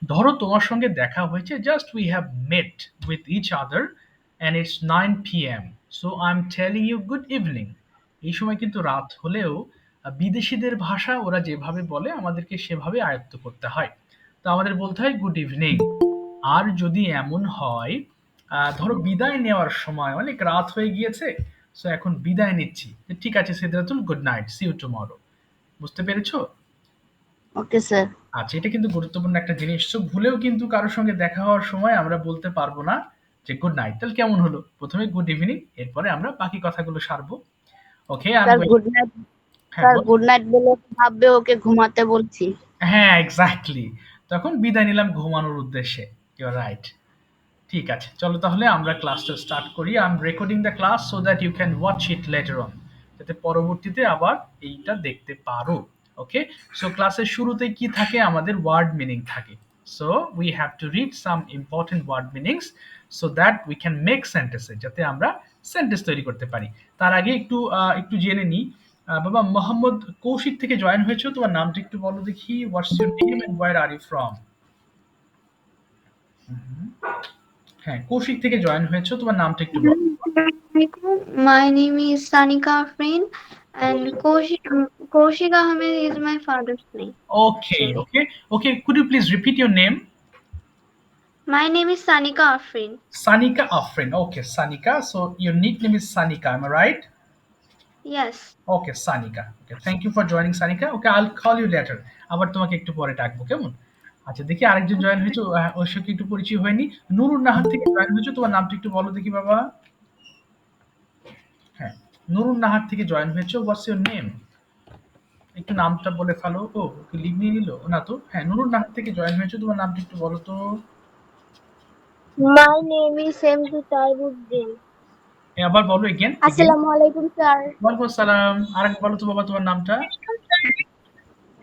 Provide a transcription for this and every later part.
ধরো তোমার সঙ্গে দেখা হয়েছে, just we have met with each other and it's 9 p.m. So I am telling you good evening. এই সময় কিন্তু রাত হলেও বিদেশিদের ভাষা ওরা যেভাবে বলে আমাদেরকে সেভাবে আয়ত্ত করতে হয়। তো আমাদের বলতে হয় গুড ইভিনিং। আর যদি এমন হয়, ধরো বিদায় নেওয়ার সময় অনেক রাত হয়ে গিয়েছে, সো এখন বিদায় নিচ্ছি, তো ঠিক আছে Siddhatul, good night, see you tomorrow. বুঝতে পেরেছো? Okay sir. আচ্ছা, এটা কিন্তু গুরুত্বপূর্ণ একটা জিনিস। তো ভুলেও কিন্তু কারোর সঙ্গে দেখা হওয়ার সময় আমরা বলতে পারবো না যে গুড নাইট। তাহলে কেমন হলো? প্রথমে গুড ইভিনিং, এরপরে আমরা বাকি কথাগুলো সারবো। Okay, I am sir going. Good night. হ্যাঁ স্যার বল। গুড নাইট বলে ভাববে ওকে ঘুমাতে বলছি। হ্যাঁ, এক্স্যাক্টলি। তখন বিদায় নিলাম ঘুমানোর উদ্দেশ্যে। You are right. ঠিক আছে, চলো তাহলে আমরা ক্লাসটা স্টার্ট করি। I am recording the class so that you can watch it later on, যাতে পরবর্তীতে আবার এইটা দেখতে পারো। ওকে, সো ক্লাসের শুরুতে কি থাকে? আমাদের ওয়ার্ড মিনিং থাকে। So we have to read some important word meanings so that we can make sentences, যাতে আমরা সেন্টেন্স তৈরি করতে পারি। তার আগে একটু একটু জেনে নিই। বাবা মোহাম্মদ কৌশিক থেকে জয়েন হয়েছে, তোমার নামটা একটু বলো দেখি। What's your name and where are you from? হ্যাঁ, কৌশিক থেকে জয়েন হয়েছে, তোমার নামটা একটু বলো। My name is Sanika Afrin, and Kaushik Ahmed is my father's name. Okay, Actually, okay, okay. Could you please repeat your name? my name is Sanika Afrin. Sanika Afrin. Okay, Sanika. So your nickname is Sanika. Am I right? Yes. Okay, Sanika. Okay, thank you for joining, Sanika. Okay, I'll call you later. আবার তোমাকে একটু পরে ডাকবো, কেমন? আচ্ছা, দেখি আরেকজন join হয়েছে, ওর সাথে একটু পরিচয় হয়নি। নুরুন নাহার থেকে জয়েন হয়েছে, তোমার নামটা একটু বলো দেখি বাবা। হ্যাঁ, নুরুন নাহার থেকে জয়েন হয়েছে। হোয়াটস ইউর নেম? একটু নামটা বলে ফেলো। ও, ওকে লিভ নিয়ে নিল না তো। হ্যাঁ, নুরুন নাহার থেকে জয়েন হয়েছে, তোমার নামটা একটু বলো তো। My name is Shamsi Taibuddin. আবার বলো, এগেন এগেন। Assalamualaikum sir. ওয়ালাইকুম আসসালাম। আরেক বলো তো বাবা তোমার নামটা।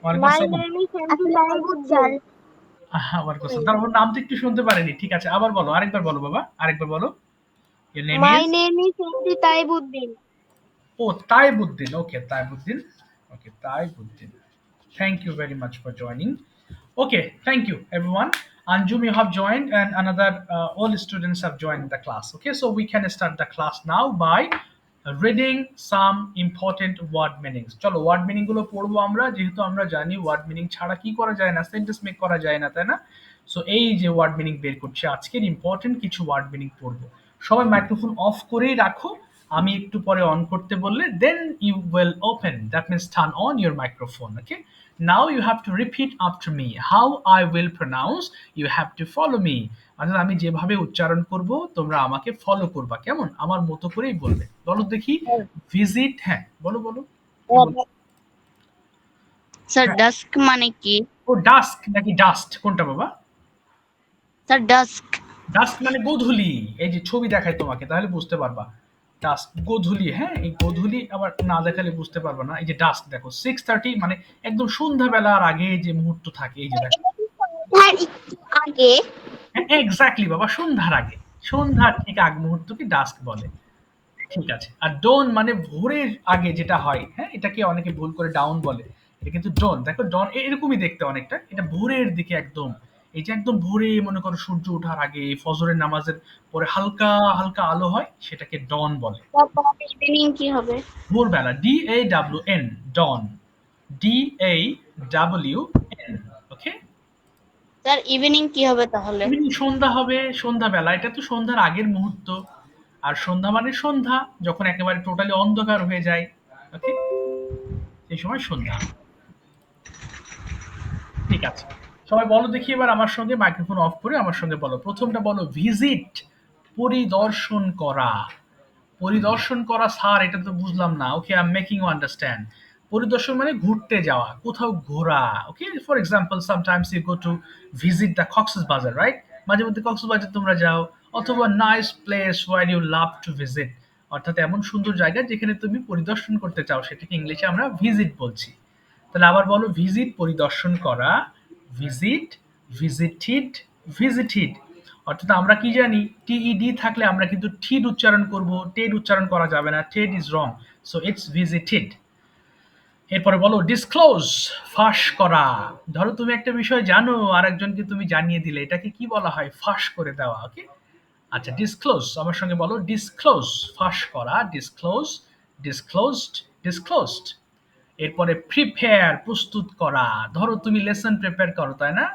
ওয়ালাইকুম My আসসালাম। name is Shamsi Taibuddin. ওয়ালাইকুম আসসালাম। তারপর নামটা একটু শুনতে পারিনি। ঠিক আছে, আবার বলো, আরেকবার বলো বাবা, আরেকবার বলো। Your name My is? name is Shamsi Taibuddin. Oh, Taibuddin. Okay, Taibuddin. Okay, Taibuddin. Thank you very much for joining. Okay, thank you everyone. Anjum, you have joined, and another all students have joined the class. Okay, so we can start the class now by reading some important word meanings. চলো word meaning গুলো পড়বো আমরা, যেহেতু আমরা জানি word meaning ছাড়া কি করা যায় না, সেন্টেন্স মেক করা যায় না, তাই না? সো এই যে ওয়ার্ড মিনিং বের করছি, আজকের ইম্পর্টেন্ট কিছু ওয়ার্ড মিনিং পড়বো। সবাই মাইক্রোফোন অফ করেই রাখো। আমি একটু পরে অন করতে বললে then you will open, that means turn on your microphone. Okay, now you have to repeat after me how I will pronounce, you have to follow me. অর্থাৎ আমি যেভাবে উচ্চারণ করব তোমরা আমাকে ফলো করবা, কেমন? আমার মতো করেই বলবে। বলো দেখি। ভিজিট, হ্যাঁ বলো বলো, কি বলবো? স্যার হ্যাঁ, ডাস্ক মানে কি? ও ডাস্ক নাকি ডাস্ট, কোনটা বাবা? Sir dusk. ডাস্ক মানে গোধূলি। এই যে ছবি দেখাই তোমাকে, তাহলে বুঝতে পারবা। ডাস্ক গোধূলি, হ্যাঁ, এই গোধূলি আবার না দেখালে বুঝতে পারবা না। এই যে ডাস্ক দেখো, 6:30 মানে একদম সন্ধ্যাবেলার আগে যে মুহূর্ত থাকে, এই যে দেখো। এটা কি সন্ধ্যার একটু আগে? এক্স্যাক্টলি বাবা, সন্ধ্যার আগে। সন্ধ্যার ঠিক আগ মুহূর্তকে ডাস্ক বলে। ঠিক আছে। আর ডন মানে ভোরের আগে যেটা হয়, হ্যাঁ, এটাকে অনেকে ভুল করে ডাউন বলে। এটা কিন্তু ডন। দেখো ডন এরকমই দেখতে অনেকটা। এটা ভোরের দিকে একদম। এই যে একদম ভোরে মনে করো সূর্য ওঠার আগে ফজরের নামাজের পরে হালকা হালকা আলো হয়, সেটাকে ডন বলে। তারপর ইভিনিং কি হবে? ভোরবেলা, DAWN, ডন। DAWN। ওকে। স্যার ইভিনিং কি হবে তাহলে? ইভিনিং সন্ধ্যা হবে, সন্ধ্যাবেলা। এটা তো সন্ধ্যার আগের মুহূর্ত। আর সন্ধ্যা মানে সন্ধ্যা, যখন একেবারে টোটালি অন্ধকার হয়ে যায়। ওকে, সেই সময় সন্ধ্যা। ঠিক আছে, সবাই বলো দেখি এবার আমার সঙ্গে, মাইক্রোফোন অফ করে আমার সঙ্গে বলো। প্রথমটা বলো ভিজিট, পরিদর্শন করা। পরিদর্শন করা স্যার, এটা তো বুঝলাম না। Okay, I am making you understand. পরিদর্শন মানে ঘুরতে যাওয়া, কোথাও ঘোরা। Okay, for example sometimes you go to visit the Cox's Bazar, right? মাঝে মধ্যে কক্সবাজার তোমরা যাও, অথবা nice place where you love to visit, অর্থাৎ এমন সুন্দর জায়গা যেখানে তুমি পরিদর্শন করতে চাও, সেটাকে ইংলিশে আমরা ভিজিট বলছি। তাহলে আবার বলো, ভিজিট পরিদর্শন করা, ভিজিট, ভিজিটেড, ভিজিটেড। অর্থাৎ আমরা কি জানি, টিইডি থাকলে আমরা কিন্তু ঠিড উচ্চারণ করব, টেড উচ্চারণ করা যাবে না, Ted is wrong. So it's visited. এরপরে বলো ডিসক্লোজ, ফাঁস করা। ধরো তুমি একটা বিষয় জানো আর একজনকে তুমি জানিয়ে দিলে, এটাকে কি বলা হয়? ফাঁস করে দেওয়া। ওকে, আচ্ছা ডিসক্লোজ, আমার সঙ্গে বলো ডিসক্লোজ, ফাঁস করা, ডিসক্লোজ, ডিসক্লোজড, ডিসক্লোজড। এরপরে প্রিপেয়ার, প্রস্তুত করা। ধরো তুমি লেসন প্রিপেয়ার করো, তাই না?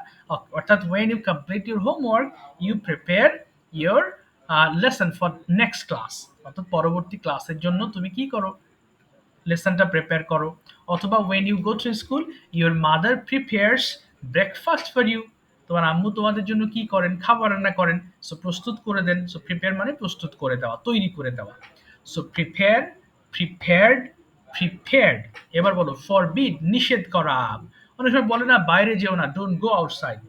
অর্থাৎ when you complete your homework you prepare your lesson for next class, অর্থাৎ পরবর্তী ক্লাসের জন্য তুমি কি করো? লেসনটা প্রিপেয়ার করো। অথবা when you go to school your mother prepares breakfast for you, তোমার আম্মু তোমাদের জন্য কি করেন? খাবার রান্না করেন। সো প্রস্তুত করে দেন। সো প্রিপেয়ার মানে প্রস্তুত করে দেওয়া, তৈরি করে দেওয়া। So prepare, prepared, prepared. এবার বলো ফরবিড, নিষেধ করা। অনেক সময় বলে না বাইরে যেও না, ডোন্ট গো আউটসাইড।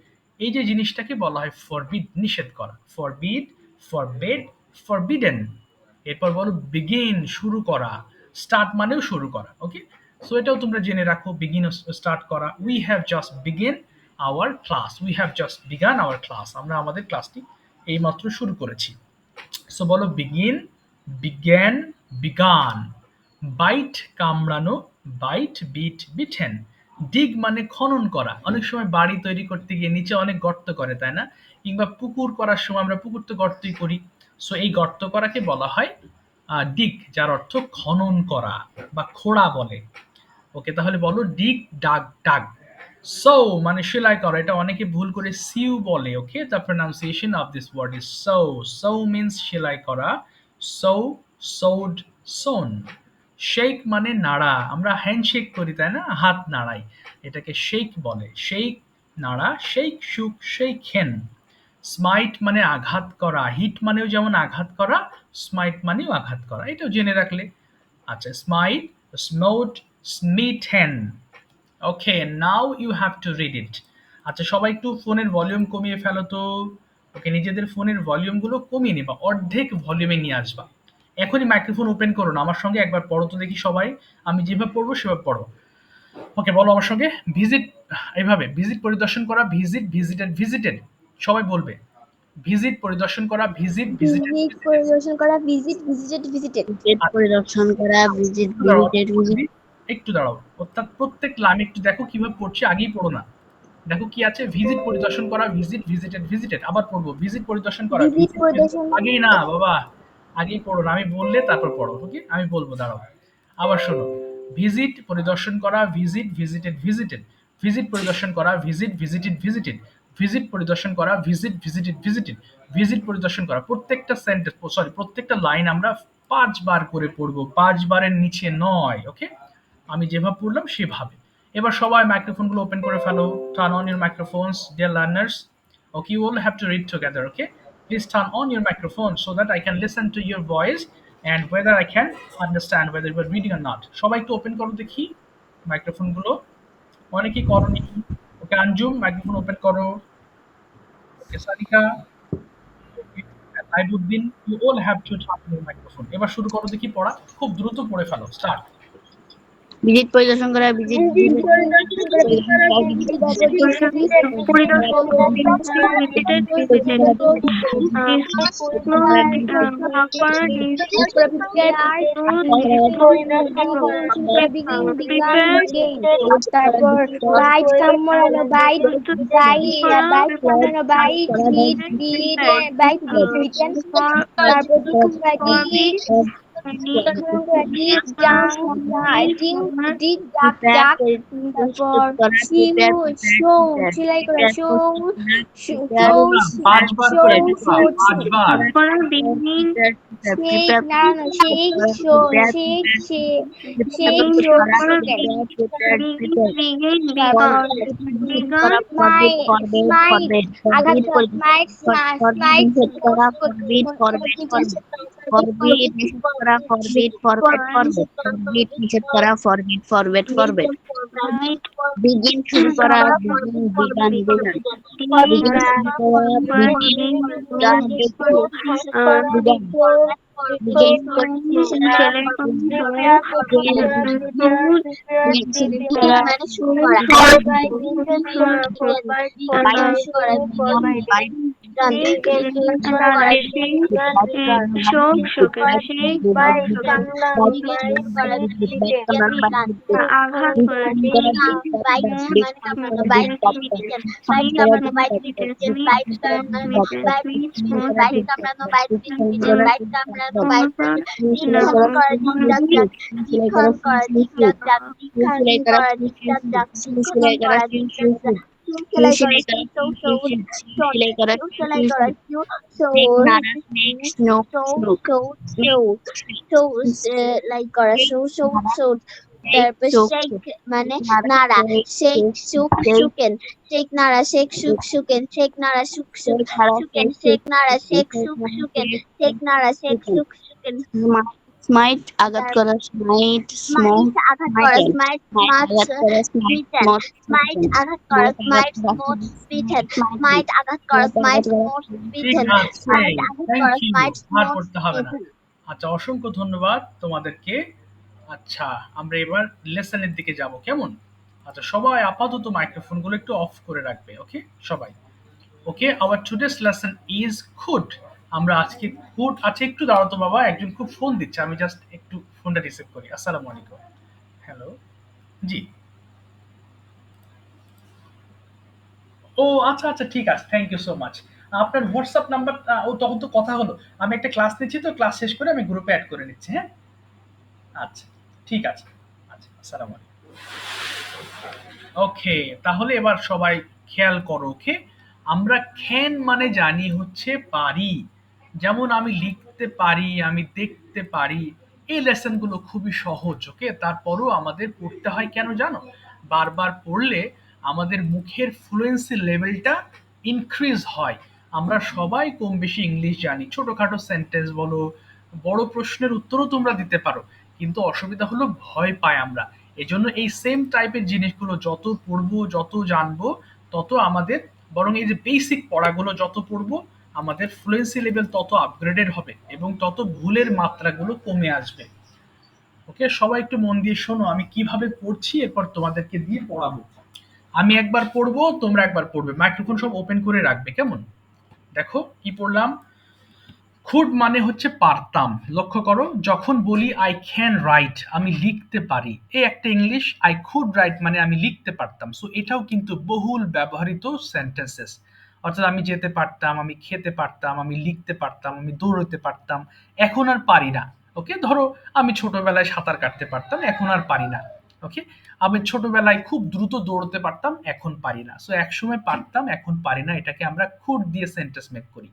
এই যে জিনিসটাকে বলা হয় ফরবিড, নিষেধ করা। Forbid, forbade, forbidden. এরপর বলো বিগিন, শুরু করা। স্টার্ট মানেও শুরু করা। ওকে, সো এটাও তোমরা জেনে রাখো, বিগিন স্টার্ট করা। We have just begin our class, we have just began our class, আমরা আমাদের ক্লাসটি এইমাত্র শুরু করেছি। সো বলো বিগিন, বিজ্ঞান, বিগান। বাইট, কামড়ানো, বাইট, বিট, বিটেন। ডিগ মানে খনন করা। অনেক সময় বাড়ি তৈরি করতে গিয়ে নিচে অনেক গর্ত করে, তাই না? কিংবা পুকুর করার সময় আমরা পুকুর তো গর্তই করি। সো এই গর্ত করাকে বলা হয় ডিগ, যার অর্থ খনন করা বা খোঁড়া বলে। ওকে, তাহলে বলো ডিগ, ডাগ, ডাগ। সো মানে সেলাই করা, এটা অনেকে ভুল করে সিউ বলে। Okay, the pronunciation of this word is sew. Sew means সেলাই করা। সো, সোড, সোন। শেক মানে নাড়া, আমরা হ্যান্ডশেক করি, তাই না? হাত নাড়াই, এটাকে শেক বলে। শেক, নাড়া, শেক, সুক, শেক হেন। স্মাইট মানে আঘাত করা। হিট মানেও যেমন আঘাত করা, স্মাইট মানেও আঘাত করা, এটাও জেনে রাখলে। আচ্ছা, smite, smote, smitten. Okay, now you have to read it. আচ্ছা, সবাই একটু ফোনের ভলিউম কমিয়ে ফেলো তো। ওকে, নিজেদের ফোনের ভলিউমগুলো কমিয়ে নেবা, অর্ধেক ভলিউমে নিয়ে আসবা। এখনই মাইক্রোফোন ওপেন করো না, আমার সঙ্গে একবার পড়ো তো দেখি সবাই। আমি যেভাবে পড়বো সেভাবে পড়ো। ওকে, বলো আমার সঙ্গে ভিজিট, এইভাবে ভিজিট পরিদর্শন করা, ভিজিট, ভিজিটেড, ভিজিটেড। সবাই বলবে ভিজিট পরিদর্শন করা, ভিজিট, ভিজিটেড, ভিজিট ভিজিটেড। পরিদর্শন করা, ভিজিট ভিজিটেড ভিজিটেড। ভিজিট পরিদর্শন করা, ভিজিট, একটু দাঁড়াও, ভিজিটেড, ভিজিট। একটু দাঁড়াও। অর্থাৎ প্রত্যেক লাইন একটু দেখো কিভাবে পড়ছে, আগেই পড়ো না। দেখো কি আছে, ভিজিট পরিদর্শন করা, ভিজিট, ভিজিটেড, ভিজিটেড। আবার পড়বো ভিজিট পরিদর্শন করা, ভিজিট ভিজিট, পরিদর্শন আগেই না বাবা, আগেই পড়ো না, আমি বললে তারপর পড়ো। ওকে, আমি বলবো, দাঁড়াও। আবার শোনো, ভিজিট পরিদর্শন করা, ভিজিট, ভিজিটেড, ভিজিটেড। ভিজিট পরিদর্শন করা, ভিজিট, ভিজিটেড, ভিজিটেড। ভিজিট পরিদর্শন করা, ভিজিট, ভিজিটেড, ভিজিটেড। ভিজিট পরিদর্শন করা। প্রত্যেকটা সেন্টেন্স, সরি প্রত্যেকটা লাইন আমরা 5 বার করে পড়বো, 5 বারের নিচে নয়। ওকে, আমি যেভাবে পড়লাম সেভাবে। এবার সবাই মাইক্রোফোনগুলো ওপেন করে ফেলো। Turn on your microphones dear learners. Okay, you all have to read together. Okay, please turn on your microphone so that I can listen to your voice and whether I can understand whether you are reading or not. সবাই একটু open করো দেখি মাইক্রোফোনগুলো। অনেকেই করোনি। ওকে, Anjum microphone open করো। ওকে, সানিকা, নাইবুদ্দিন, you all have to turn on your microphone. এবার শুরু করো দেখি পড়া, খুব দ্রুত পড়ে ফেলো। স্টার্ট। ভিজিট পরিদর্শন করা, ভিজিট, ভিজিট ভিজিট পরিদর্শন করা, ভিজিট তারপর বাইট, কামড়ানো, বাইট, বাইট, কামড়ানো, bite, bit, bit, bite, bit, bitten. তারপর ডিগ, ডিগ, ডাং, ডিং, ডিগ, ডাক, ডাক। তারপর শিউ, শৌ, সেলাই করা, শৌ, শৌ, পাঁচবার শৌ, করে দিবা, পাঁচবার। শেক, নাড়ানো, shake, show, shake, shake, shake, show, স্মাইট, স্মাইট, আঘাত করা, স্মাইট, স্মাইট, ফরবিট, নিষেধ করা, ফরবিট, ফরবেট, ফরবেট, ফরবিট, নিষেধ করা, ফরবিট, ফরবেট, ফরবেট। বিগিন, শুরু করা, বিগিন, বিগান, বিগান। বিগিন, শুরু করা, begin, began, began. begin conversation ছেলে show begin মানে শুরু করা আঘাত করা তারপর শেক মানে নাড়া শেক সুক সুকেন শেক নাড়া শেক সুক সুকেন শেক নাড়া সুক সুক সুকেন শেক নাড়া শেক সুক সুকেন শেক নাড়া শেক সুক সুকেন স্মাইট আঘাত করা স্মাইট স্মাইট আঘাত করা স্মাইট স্মার্ট স্মিটেন স্মাইট আঘাত করা স্মাইট স্মোট স্মিটেন স্মাইট আঘাত করা স্মাইট স্মোট ঠিক স্মিটেন আছে, স্মাইট আঘাত থ্যাংক করা ইউ। স্মাইট আর স্মোট করতে হবে না। স্মিটেন আচ্ছা, অসংখ্য ধন্যবাদ তোমাদেরকে। আচ্ছা, আমরা এবার লেসনের দিকে যাব, কেমন? আচ্ছা, সবাই আপাতত মাইক্রোফোনগুলো একটু অফ করে রাখবে, ওকে সবাই? Okay, our today's lesson is খুড। আমরা আজকে খুড, আচ্ছা একটু দাঁড়াও তো বাবা, একজন খুব ফোন দিচ্ছে, আমি জাস্ট একটু ফোনটা রিসিভ করি। আসসালামু আলাইকুম। হ্যালো, জি। ও আচ্ছা আচ্ছা, ঠিক আছে, থ্যাংক ইউ সো মাচ। আপনার হোয়াটসঅ্যাপ নাম্বার, ও তখন তো কথা হলো, আমি একটা ক্লাস নিচ্ছি, তো ক্লাস শেষ করে আমি গ্রুপে অ্যাড করে নিচ্ছি, হ্যাঁ? আচ্ছা, ঠিক আছে। আচ্ছা, আসসালামু আলাইকুম। ওকে, তাহলে এবার সবাই খেয়াল করো, ওকে? আমরা ক্যান মানে জানি হচ্ছে পারি, যেমন আমি লিখতে পারি, আমি দেখতে পারি। এই লেসন গুলো খুবই সহজ, ওকে? তারপরও আমাদের পড়তে হয় কেন জানো? বারবার পড়লে আমাদের মুখের ফ্লুয়েন্সি লেভেলটা ইনক্রিজ হয়। আমরা সবাই কম বেশি ইংলিশ জানি, ছোটখাটো সেন্টেন্স বলো, বড় প্রশ্নের উত্তরও তোমরা দিতে পারো, কিন্তু অসুবিধা হলো ভয় পাই আমরা। এজন্য এই সেম টাইপের জিনিসগুলো যত পড়বো, যত জানবো, তত আমাদের, বরং এই যে বেসিক পড়াগুলো যত পড়বো, আমাদের ফ্লুয়েন্সি লেভেল তত আপগ্রেডেড হবে এবং তত ভুলের মাত্রাগুলো কমে আসবে। ওকে, সবাই একটু মন দিয়ে শোনো আমি কিভাবে পড়ছি, এরপর তোমাদেরকে দিয়ে পড়াবো। আমি একবার পড়বো, তোমরা একবার পড়বে, মাইক্রোফোন সব ওপেন করে রাখবে, কেমন? দেখো কি পড়লাম। খুড মানে হচ্ছে পারতাম। লক্ষ্য করো, যখন বলি আই ক্যান রাইট, আমি লিখতে পারি, এই একটা ইংলিশ। আই কুড রাইট মানে আমি লিখতে পারতাম। সো এটাও কিন্তু বহুল ব্যবহৃত সেন্টেন্সেস। অর্থাৎ আমি যেতে পারতাম, আমি খেতে পারতাম, আমি লিখতে পারতাম, আমি দৌড়তে পারতাম, এখন আর পারি না। ওকে, ধরো আমি ছোটবেলায় সাঁতার কাটতে পারতাম, এখন আর পারি না। ওকে, আমি ছোটবেলায় খুব দ্রুত দৌড়তে পারতাম, এখন পারি না। সো একসময় পারতাম, এখন পারি না, এটাকে আমরা কুড দিয়ে সেন্টেন্স মেক করি।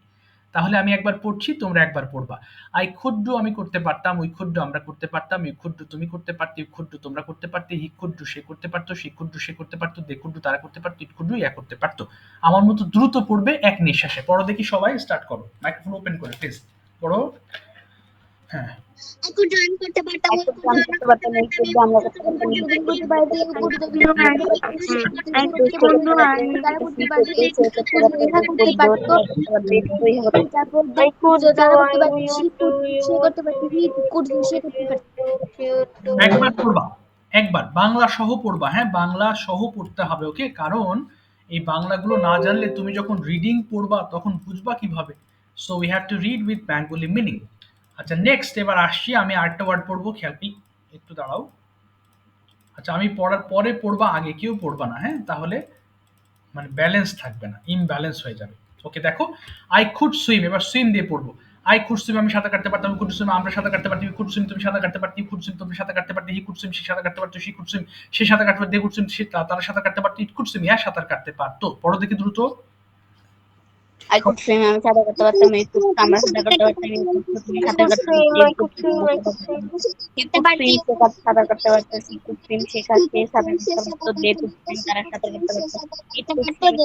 তাহলে আমি একবার পড়ছি, তোমরা একবার পড়বা। আই কুড ডু আমি করতে পারতাম, উই কুড ডু আমরা করতে পারতাম, ইউ কুড ডু তুমি করতে পারতে, ইউ কুড ডু তোমরা করতে পারতে, হি কুড ডু সে করতে পারতো, শি কুড ডু সে করতে পারতো, দে কুড ডু তারা করতে পারতো, ইট কুড ডু ইয়া করতে পারতো। আমার মতো দ্রুত পড়বে এক নিঃশ্বাসে। পড়ো দেখি সবাই, স্টার্ট করো, মাইক্রোফোন ওপেন করে প্লিজ পড়ো। হ্যাঁ, একটু জয়েন করতে পারতাম একটু গান করতে পারতাম এই করতে আমরা করতে পারতাম এই করতে পারতাম করতে বন্ধু তারা করতে পারতো এই করতে পারতাম লেখা করতে পারতো তারপর তারা করতে পারতো সে করতে পারতো সে করতে পারতো একবার পড়বা, একবার বাংলা সহ পড়বা, হ্যাঁ বাংলা সহ পড়তে হবে, ওকে? কারণ এই বাংলাগুলো না জানলে তুমি যখন রিডিং পড়বা তখন বুঝবা কিভাবে। So we have to read with Bengali meaning. আচ্ছা, নেক্সট এবার আসছি, আমি আরেকটা ওয়ার্ড পড়বো, খেয়াল কি, একটু দাঁড়াও। আচ্ছা, আমি পড়ার পরে পড়বা, আগে কেউ পড়বা না, হ্যাঁ? তাহলে মানে ব্যালেন্স থাকবে না, ইমব্যালেন্স হয়ে যাবে। ওকে, দেখো, আই কুড সুইম, এবার সুইম দিয়ে পড়বো। আই কুড সুইম আমি সাঁতার কাটতে পারতাম, কুড সুইম আমরা সাঁতার কাটতে পারতাম, কুড সুইম তুমি সাঁতার কাটতে পারতি, কুড সুইম তুমি সাঁতার কাটতে পারতি, হি কুড সুইম সে সাঁতার কাটতে পারতো, শি কুড সুইম সে সাঁতার কাটতে পারতো, দে কুড সুইম সে তারা সাঁতার কাটতে পারতো, ইট কুড সুইম ইয়া সাঁতার কাটতে পারতো। পড়ো দেখি দ্রুত। আই কুড সুইম আমি সাঁতার কাটতে পারতাম, এই কুড আমরা সাঁতার কাটতে পারতাম, এই কুড তুমি সাঁতার কাটতে পারতি, এই কুড সুইম সাঁতার কাটতে পারতো, সি কুড সুইম সে সাঁতার কাটতে পারতো, দে কুড সুইম তারা সাঁতার কাটতে পারতো, ইট কুড সুইম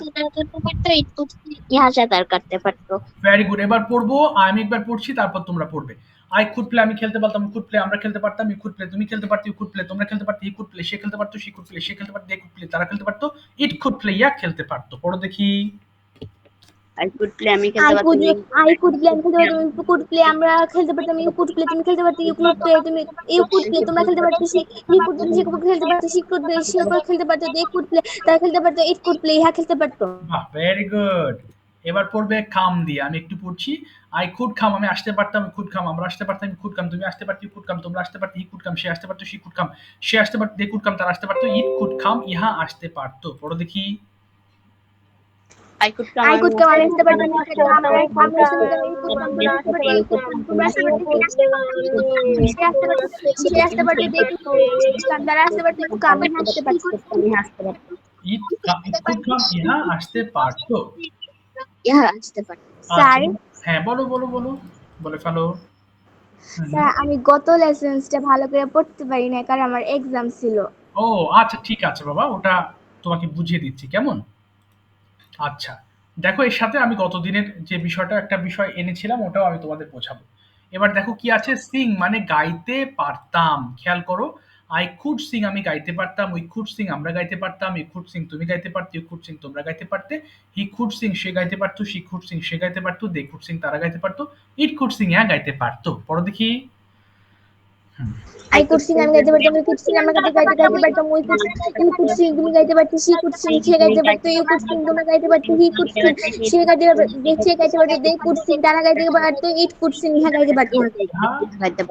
সাঁতার করতে পারতো ইট কুড ইহা সাঁতার কাটতে পারতো। ভেরি গুড, এবার পড়বো, আমি একবার পড়ছি, তারপর তোমরা পড়বে। আই কুড প্লে আমি খেলতে পারতাম, কুড প্লে আমরা খেলতে পারতাম, ইউ কুড প্লে তুমি খেলতে পারতি, ইউ কুড প্লে তোমরা খেলতে পারতে, হি কুড প্লে সে খেলতে পারতো, শি কুড প্লে সে খেলতে পারতো, দে কুড প্লে তারা খেলতে পারতো, ইট কুড প্লে ইয়া খেলতে পারতো। পড়ো দেখি। I could play আমি I খেলতে could পারতাম I could play আমি খেলতে পারতাম you could play আমরা খেলতে পারতাম you could play তুমি খেলতে পারতে you could play তুমি you could play তোমরা খেলতে পারতে you could play সে খেলতে পারতে she could play সে খেলতে পারতো they could play তারা খেলতে পারতো it could play ইহা খেলতে পারতো। বাহ, ভেরি গুড। এবার পড়বে কাম দিয়ে। আমি একটু পড়ছি। আই কুড কাম আমি আসতে পারতাম, কুড কাম আমরা আসতে পারতাম, কুড কাম তুমি আসতে পারতে, কুড কাম তোমরা আসতে পারতে, হি কুড কাম সে আসতে পারতো, শি কুড কাম সে আসতে পারতো, দে কুড কাম তারা আসতে পারতো, ইট কুড কাম ইহা আসতে পারতো। পড়ো দেখি। I could come I could come আমি আসতে পারতাম আমি you could come আমরা আমরা আসতে পারতাম you could come তোমরা আসতে পারতে you could come তোমরা আসতে পারতে সে আসতে পারতো সে আসতে পারতো they could come তারা আসতে পারতো you come ইহা আসতে পারতো। আসতে পারতাম ইট কুড কাম ইহা আসতে পারতো। ইহা আসতে পারতাম আচ্ছা, স্যার হ্যাঁ বলো বলো বলো, বলে ফেলো। হুম, স্যার আমি গত লেসেন্সটা ভালো করে পড়তে পারি না কারণ আমার এক্সাম ছিল। ও আচ্ছা ঠিক আছে বাবা, ওটা তোমাকে বুঝিয়ে দিচ্ছি কেমন। আচ্ছা, দেখো এর সাথে আমি গতদিনের যে বিষয়টা একটা বিষয় এনেছিলাম ওটাও আমি তোমাদের বোঝাবো। এবার দেখো কি আছে, সিং মানে গাইতে পারতাম। খেয়াল করো, আই কুড সিং আমি গাইতে পারতাম, উই কুড সিং আমরা গাইতে পারতাম, ইউ কুড সিং তুমি গাইতে পারতে, ইউ কুড সিং তোমরা গাইতে পারতে, হি কুড সিং সে গাইতে পারতো, শি কুড সিং সে গাইতে পারতো, দে কুড সিং তারা গাইতে পারতো, ইট কুড সিং ইয়া গাইতে পারতো। পড়ো দেখি। হুম, I could sing আমি গাইতে পারতাম you could sing আমরা গাইতে গাইতে গাইতে পারতাম we could you could sing তুমি গাইতে পারতে she could sing সে গাইতে পারতো you could sing তোমরা গাইতে পারতে he could sing সে গাইতে সে গাইতে পারতো they could sing তারা গাইতে পারতো it could sing ইহা গাইতে পারতো। ইহা গাইতে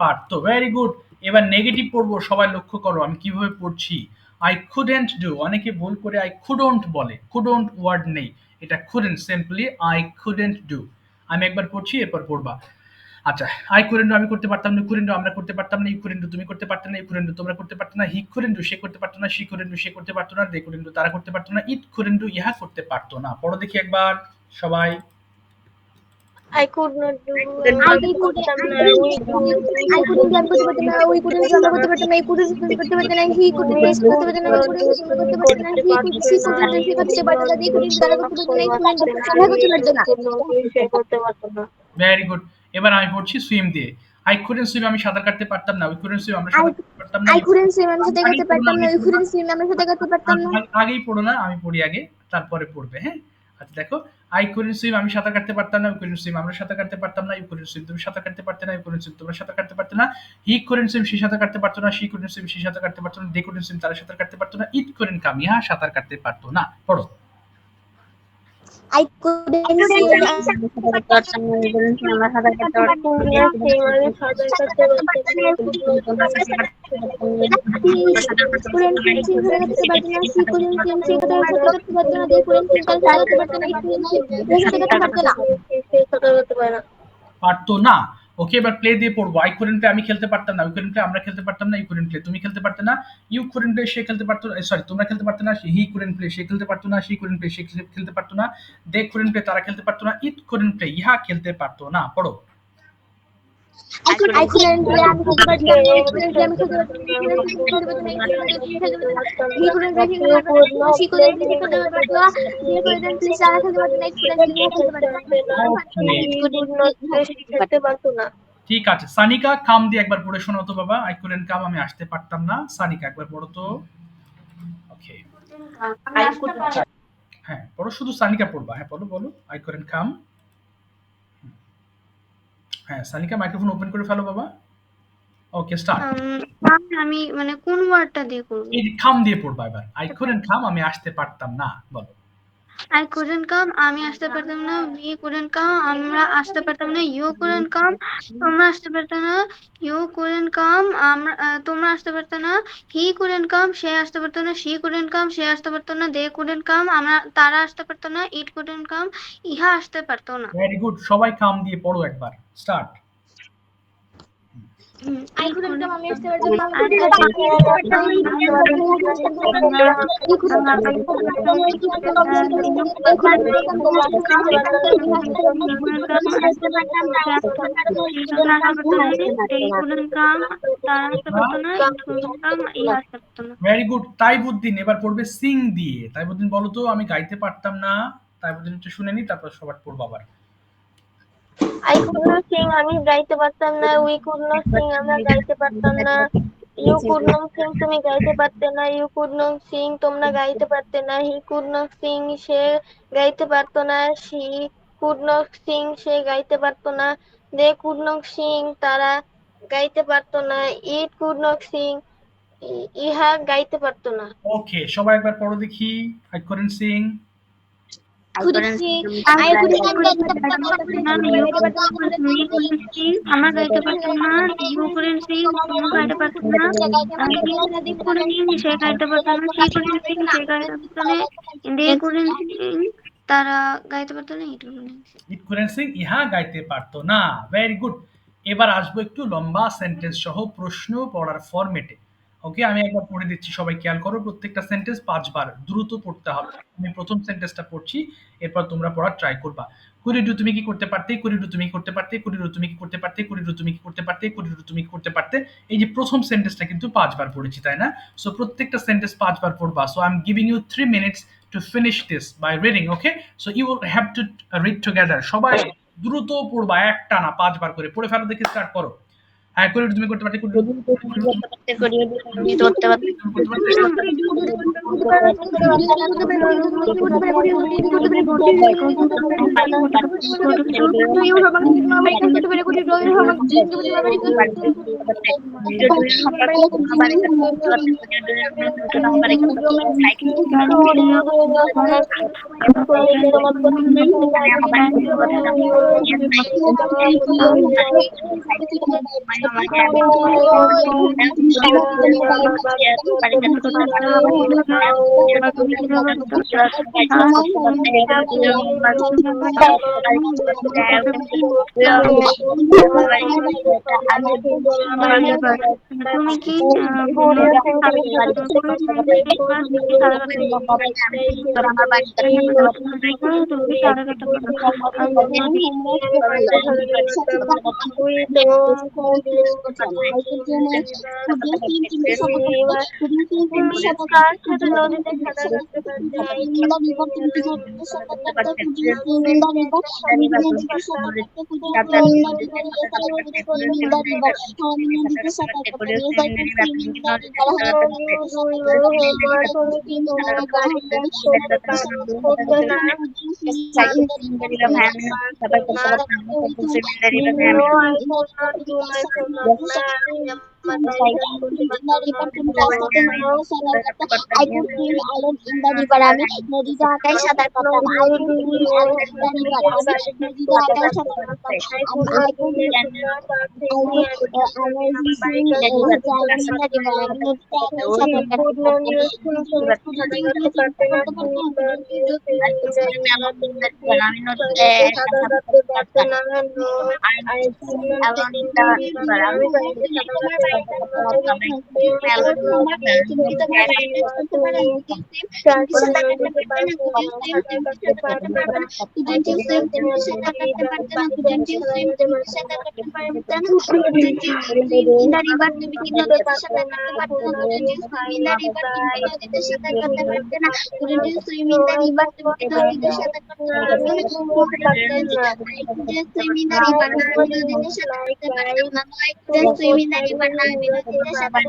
পারতো। Very good. এবার নেগেটিভ পড়বো, সবাই লক্ষ্য করো আমি কিভাবে পড়ছি। আই কুডেন্ট ডু, অনেকে ভুল করে আই কুডন্ট বলে, কুডন্ট ওয়ার্ড নেই, এটা couldn't, simply I couldn't do. আমি একবার পড়ছি এরপর পড়বা। আচ্ছা, আই কুডেন্ট ডু আমি করতে পারতাম না, কুডেন্ট ডু আমরা করতে পারতাম না, ইউ কুডেন্ট ডু তুমি করতে পারতে না, ইউ কুডেন্ট ডু তোমরা করতে পারতো না, হি কুডেন্ট ডু সে করতে পারতো না, শি কুডেন্ট ডু সে করতে পারতো না, দে কুডেন্ট ডু তারা করতে পারতো না, ইট কুডেন্ট ডু ইহা করতে পারতো না। পড়ো দেখি একবার সবাই। I could not do I could I couldn't আমি করতে পারতাম না we couldn't আমরা করতে পারতাম না you couldn't তুমি করতে পারতে না he couldn't সে করতে পারতো না we couldn't আমরা করতে পারতাম না he could she couldn't সে করতে পারতো না they couldn't তারা করতে পারতো না you couldn't ইহা করতে পারতো না। সে করতে পারতো না। Very good. এবার আমি পড়ছি সুইম দিয়ে। আই কুডেন্ট সুইম আমি সাঁতার কাটতে পারতাম না, উই কুডেন্ট সুইম আমরা সাঁতার কাটতে পারতাম না, I couldn't swim আমি সাথে করতে পারতাম না you couldn't swim আমরা সাথে করতে পারতাম না। আগেই পড়ো না, আমি পড়ি আগে তারপরে পড়বে, হ্যাঁ। আচ্ছা দেখো, আই কুডেন্ট সুইম আমি সাঁতার কাটতে পারতাম না, উই কুডেন্ট সুইম আমরা সাঁতার কাটতে পারতাম না, ইউ কুডেন্ট সুইম তুমি সাঁতার কাটতে পারতে না, ইউ কুডেন্ট সুইম তোমরা সাঁতার কাটতে পারতে না, হি কুডেন্ট সুইম সে সাঁতার কাটতে পারতো না, শি কুডেন্ট সুইম সে সাঁতার কাটতে পারতো না, দে কুডেন্ট সুইম তারা সাঁতার কাটতে পারতো না, ইট কুডেন্ট কাম ইহা সাঁতার কাটতে পারতো না। পড়ো। I couldn't swim আমরা সাঁতার কাটতে পারতাম আমি সাঁতার কাটতে পারতাম couldn't swim সে সাথে করতে পারতো না she couldn't swim সে সাথে করতে পারতো না they couldn't swim তারা সাথে করতে পারতো না it couldn't swim এর সাথে করতে পারতো না। সে সাঁতার কাটতে পারে না। পারতো না। ওকে, এবার প্লে দিয়ে পড়বো। আই কুডেন্ট প্লে আমি খেলতে পারতাম না, উই কুডেন্ট প্লে আমরা খেলতে পারতাম না, ইউ কুডেন্ট প্লে তুমি খেলতে পারতে না, ইউ কুডেন্ট প্লে সে খেলতে পারতো না, সরি তোমরা খেলতে পারতে না, হি কুডেন্ট প্লে সে খেলতে পারতো না, শি কুডেন্ট প্লে সে খেলতে পারতো না, দে কুডেন্ট প্লে তারা খেলতে পারতো না, ইট কুডেন্ট প্লে ইহা খেলতে পারতো না। পড়ো। I couldn't play আমি খেলতে পারতাম না you couldn't play আমি খেলতে পারতাম না you couldn't play খেলতে পারতাম না you couldn't play খেলতে পারতাম না he couldn't play খেলতে পারতাম না she couldn't play খেলতে পারতাম না they couldn't play তারা খেলতে পারতো না it couldn't play খেলতে পারতো না। খেলতে পারতো না। ঠিক আছে, সানিকা কাম দিয়ে একবার পড়ে শোনাও তো বাবা। আই কুডেন্ট কাম আমি আসতে পারতাম না, সানিকা একবার পড়ো তো। ওকে, হ্যাঁ পড়ো, শুধু সানিকা পড়বা, হ্যাঁ বলো বলো। আই কুডেন্ট কাম। হ্যাঁ সানিকা মাইক্রোফোন ওপেন করে ফেলো বাবা। Okay start. আমি মানে কোন ওয়ার্ডটা দিয়ে করব? এই কাম দিয়ে পড়বা এবার। আই কুডেন্ট কাম আমি আসতে পারতাম না, বলো। I couldn't come আমি আসতে পারতাম না, we couldn't come আমরা আসতে পারতাম না, you couldn't come তোমরা আসতে পারতে না, you couldn't come তোমরা আসতে পারতে না, he couldn't come সে আসতে পারতো না, she couldn't come সে আসতে পারতো না, they couldn't come তারা আসতে পারতো না, it couldn't come ইহা আসতে পারতো না। ভেরি গুড, সবাই কাম দিয়ে পড়ো একবার, স্টার্ট। I couldn't come আমি আসতে পারতাম না ভেরি গুড। তাইবুদ্দিন এবার পড়বে সিং দিয়ে। তাইবুদ্দিন বলো তো, আমি গাইতে পারতাম না। তাইবুদ্দিন একটু শুনে নি, তারপর সবার পড়বো আবার। I could not sing আমি গাইতে পারতাম না, we could not sing আমরা গাইতে পারতাম না, ইউ কুড নট সিং তুমি গাইতে পারতে না, ইউ কুড নট সিং তোমরা গাইতে পারতে না, হি কুড নট সিং সে গাইতে পারতো না, শি কুড নট সিং সে গাইতে পারতো না, দে কুড নট সিং তারা গাইতে পারতো না, ইট কুড নট সিং ইহা গাইতে পারতো না। ওকে, সবাই একবার পড়ো দেখি। I couldn't sing. আমরা গাইতে পারতাম না, ইউ করেন সিং তোমরা গাইতে পারতাম না, হি করেন সে গাইতে পারতো না, সি করেন সিং সে গাইতে পারতো না, দে করেন সিং তারা গাইতে পারতো না, ইট করেন It couldn't sing, ইহা গাইতে পারতো না। Very good. এবার আসবো একটু লম্বা সেন্টেন্স সহ প্রশ্ন পড়ার ফরম্যাটে। ওকে, আমি একবার পড়ে দিচ্ছি, সবাই খেয়াল করো। প্রত্যেকটা সেন্টেন্স 5 বার দ্রুত পড়তে হবে। আমি প্রথম সেন্টেন্সটা পড়ছি, এরপর তোমরা পড়ার ট্রাই করবা। কুড়িডু তুমি কি করতে পারতে, কুড়িডু তুমি কি করতে পারতে, কুড়িডু তুমি কি করতে পারতে, কুড়িডু তুমি কি করতে পারতে, কুড়িডু তুমি কি করতে পারতে। এই যে প্রথম সেন্টেন্সটা কিন্তু 5 বার পড়েছি, তাই না? সো প্রত্যেকটা সেন্টেন্স 5 বার পড়বা। So I am giving you 3 minutes to finish this by reading. Okay, so you will have to read together. সবাই দ্রুত পড়বা, একটানা 5 বার করে পড়ে ফেলো। দেখে স্টার্ট করো। হ্যাঁ, করে তুমি করতে পারতে, করে তুমি কি কার সাথে নদীতে সাঁতার কাটতে পারতে, আমি নদীতে একাই সাঁতার কাটতাম। I could swim alone in the river. আমি নদীতে একাই সাঁতার কাটতাম। I could swim alone in the river. আমি নদীতে একাই সাঁতার কাটতাম। আমি নদীতে সাঁতার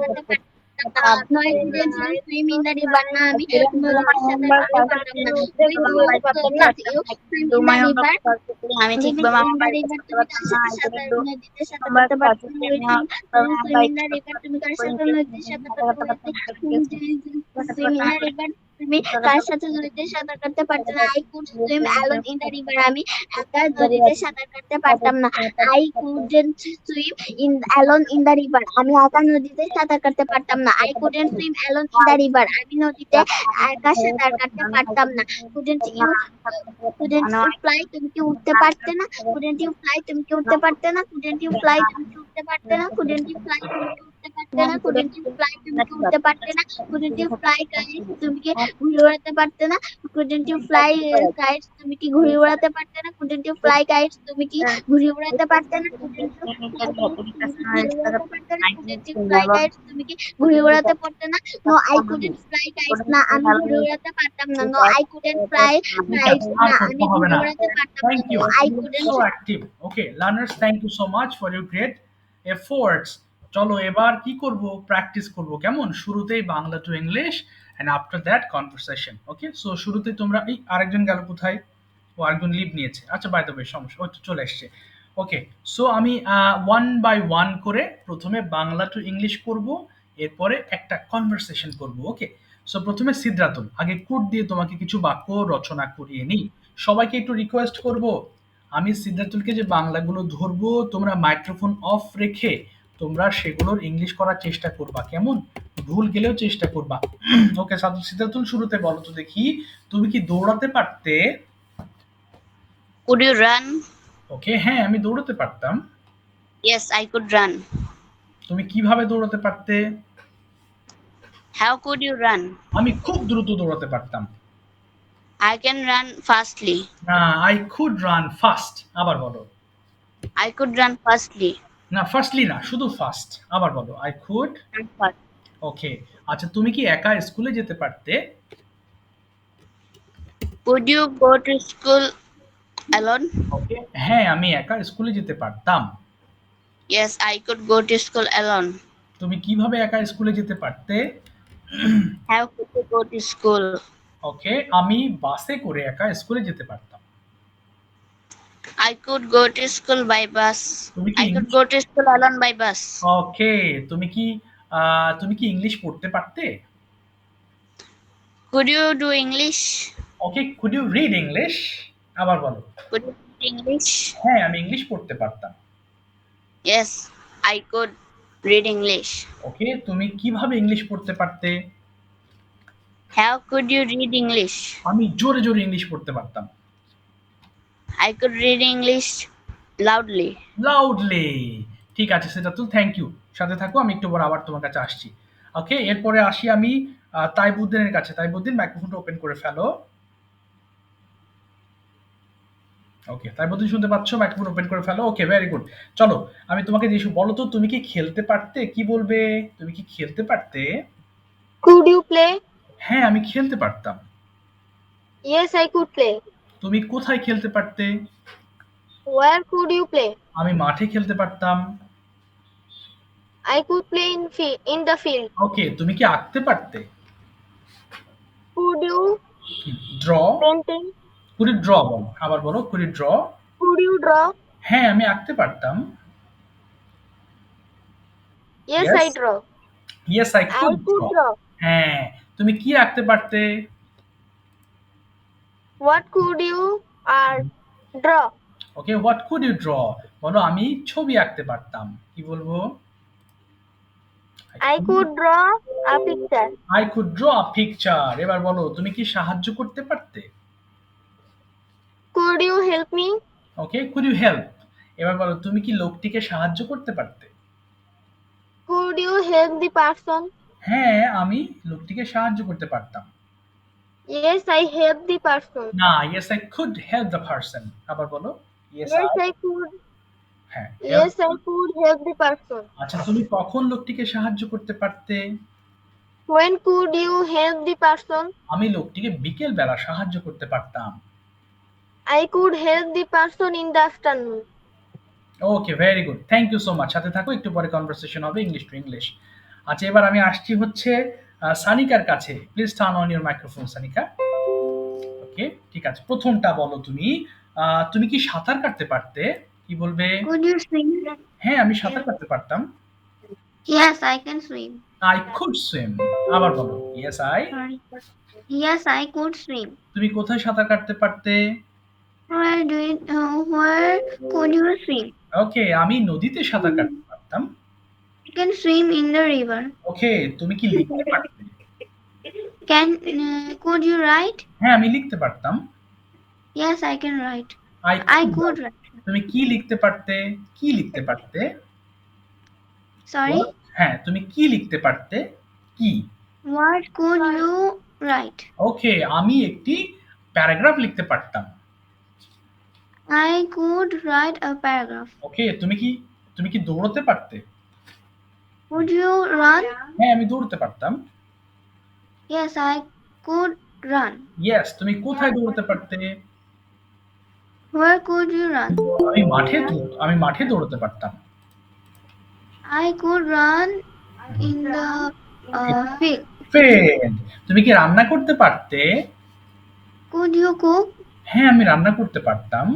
কাটতে পারতাম না। আমি আমি ঠিকভাবে আমার বাড়িতে সাঁতার কাটতে তুমি কার সাথে নদীতে সাঁতার কাটতে পারতে না। I could swim alone in the river. আমি একা নদীতে সাঁতার কাটতে পারতাম না। I couldn't swim alone in the river. আমি একা নদীতে সাঁতার কাটতে পারতাম না। I couldn't swim alone in the river. আমি নদীতে একা সাঁতার কাটতে পারতাম না। Couldn't you fly? তুমি কি উঠতে পারতে না? Couldn't you fly? তুমি কি উঠতে পারতে না? Couldn't you fly? তুমি কি উঠতে পারতে না? Couldn't you fly? তুমি কি উঠতে পারতে না? Couldn't you fly? তুমি কি উঠতে পারতে না? Couldn't you fly kites? তুমি কি ঘুরে উড়াতে পারতে না? Couldn't you fly kites? তুমি কি ঘুরে উড়াতে পারতে না? Couldn't you fly kites? তুমি কি ঘুরে উড়াতে পারতে না? Couldn't you fly kites? তুমি কি ঘুরে উড়াতে পারতে না? No, I couldn't fly kites. না, আমি ঘুরে উড়াতে পারতাম না। No, I couldn't fly kites. না, আমি ঘুরে উড়াতে পারতাম Thank না। you. No, I couldn't. So active. Okay, learners, thank you so much for your great efforts চলো এবার কি করব, প্র্যাকটিস করব, কেমন? শুরুতেই Bangla to English and after that conversation. Okay, so শুরুতে তোমরা, এই আরেকজন গেল কোথায়? ও আরেকজন লিভ নিয়েছে, আচ্ছা বাই দ্য ওয়ে সমস্যা, ও তো চলে এসছে। ওকে, সো আমি ওয়ান বাই ওয়ান করে প্রথমে বাংলা টু ইংলিশ করব, এরপরে একটা কনভারসেশন করব। ওকে, সো প্রথমে সিদ্ধাতুল, আগে কোড দিয়ে তোমাকে কিছু বাক্য রচনা করিয়ে নিই। সবাইকে একটু রিকোয়েস্ট করব, আমি সিদ্ধাতুলকে যে বাংলাগুলো ধরবো, তোমরা মাইক্রোফোন অফ রেখে তোমরা সেগুলোর ইংলিশ করার চেষ্টা করবা, কেমন? ভুল গেলেও চেষ্টা করবা। ওকে, সিদ্ধাতুল শুরুতে বলো তো দেখি, তুমি কি দৌড়াতে পারতে? Could you run? ওকে, হ্যাঁ আমি দৌড়াতে পারতাম। Yes, I could run. তুমি কিভাবে দৌড়াতে পারতে? How could you run? আমি খুব দ্রুত দৌড়াতে পারতাম। I can run fastly. না, আই কুড রান ফাস্ট। আবার বলো। I could run fastly. না, ফার্স্টলি না, শুধু ফাস্ট। আবার বলো, আই কুড। Run fast. ওকে, আচ্ছা তুমি কি একা স্কুলে যেতে পারতে? Could you go to school alone? ওকে, হ্যাঁ আমি একা স্কুলে যেতে পারতাম। Yes, I could go to school alone. তুমি কিভাবে একা স্কুলে যেতে পারতে? How could you go to school? ওকে, আমি বাসে করে একা স্কুলে যেতে পারতাম। I could go to school by bus. তুমি কি I could go to school alone by bus. ওকে, তুমি কি ইংলিশ পড়তে পারতে? Could you do English? Okay, could you read English? আবার বলো। Could you read English? হ্যাঁ আমি ইংলিশ পড়তে পারতাম। Yes, I could read English. ওকে, তুমি কিভাবে ইংলিশ পড়তে পারতে? How could you read English? আমি জোরে জোরে ইংলিশ পড়তে পারতাম। I could read English loudly. Loudly. ঠিক আছে, সেটা তো থ্যাংক ইউ। সাথে থাকো, আমি একটু পর আবার তোমার কাছে আসছি। ওকে, এরপরে আসি আমি তাইবুদ্দিনের কাছে। তাইবুদ্দিন, মাইক্রোফোনটা ওপেন করে ফেলো। ওকে, তাইবুদ্দিন শুনতে পাচ্ছ? মাইক্রোফোন ওপেন করে ফেলো। ওকে, ভেরি গুড। চলো আমি তোমাকে জিজ্ঞেস, বলো তো তুমি কি খেলতে পারতে? কি বলবে? তুমি কি খেলতে পারতে? Could you play? হ্যাঁ আমি খেলতে পারতাম। Yes, I could play. তুমি কোথায় খেলতে পারতে? Where could you play? আমি মাঠে খেলতে পারতাম। I could play in the field. ওকে, তুমি কি আঁকতে পারতে? Could you draw. painting? কুড়ি ড্র বলো, আবার বলো, কুড়ি ড্র। Could you draw? হ্যাঁ আমি আঁকতে পারতাম। Yes, Yes. I draw. Yes I I could could draw. draw. হ্যাঁ, তুমি কি আঁকতে পারতে? What could you draw? Okay, what could you draw? বলো, আমি ছবি আঁকতে পারতাম। কি বলবো? I could draw a picture. I could draw a picture. এবার বলো, তুমি কি সাহায্য করতে পারতে? Could you help me? Okay, could you help. এবার বলো, তুমি কি লোকটিকে সাহায্য করতে পারতে? Could you help the person? হ্যাঁ আমি লোকটিকে সাহায্য করতে পারতাম। Yes, I help the person. না, yes I could help the person. আবার বলো, yes Yes, I. I could. হ্যাঁ, Yes, I could help the person. আচ্ছা, তুমি কখন লোকটিকে সাহায্য করতে পারতে? When could you help the person? আমি লোকটিকে বিকেল বেলা সাহায্য করতে পারতাম। I could help the person in the afternoon. Okay, very good, thank you so much. সাথে থাকো, একটু পরে কনভারসেশন হবে ইংলিশ টু ইংলিশ। আচ্ছা, এবার আমি আসছি হচ্ছে সানিকার কাছে। Please turn on your microphone, Sanika. Okay, ঠিক আছে, প্রথমটা বলো তুমি, তুমি কি সাঁতার কাটতে পারতে? কি বলবে? Could you swim? হ্যাঁ আমি সাঁতার কাটতে পারতাম। Yes, I can swim. I could swim. আবার বলো, yes I. Sorry. Yes, I could swim. তুমি কোথায় সাঁতার কাটতে পারতে? Where could you swim? ওকে, আমি নদীতে সাঁতার কাটতে পারতাম। You can swim in the river. ওকে, তুমি কি লিখতে পারতে? Could you write? হ্যাঁ আমি লিখতে পারতাম। Yes, I can write. I I could. could write. তুমি কি লিখতে পারতে? কি লিখতে পারতে? Sorry. হ্যাঁ, তুমি কি লিখতে পারতে? কি? What could you write? ওকে, আমি একটি প্যারাগ্রাফ লিখতে পারতাম। I could write a paragraph. ওকে, তুমি কি দৌড়াতে পারতে? Could you run? হ্যাঁ আমি দৌড়াতে পারতাম। Yes, I could run. Yes, তুমি কোথায় দৌড়াতে পারতে? Where could you run? আমি মাঠে দৌড়াতে পারতাম। I could run in the field. Friend, তুমি কি রান্না করতে পারতে? Could you cook? হ্যাঁ, আমি রান্না করতে পারতাম।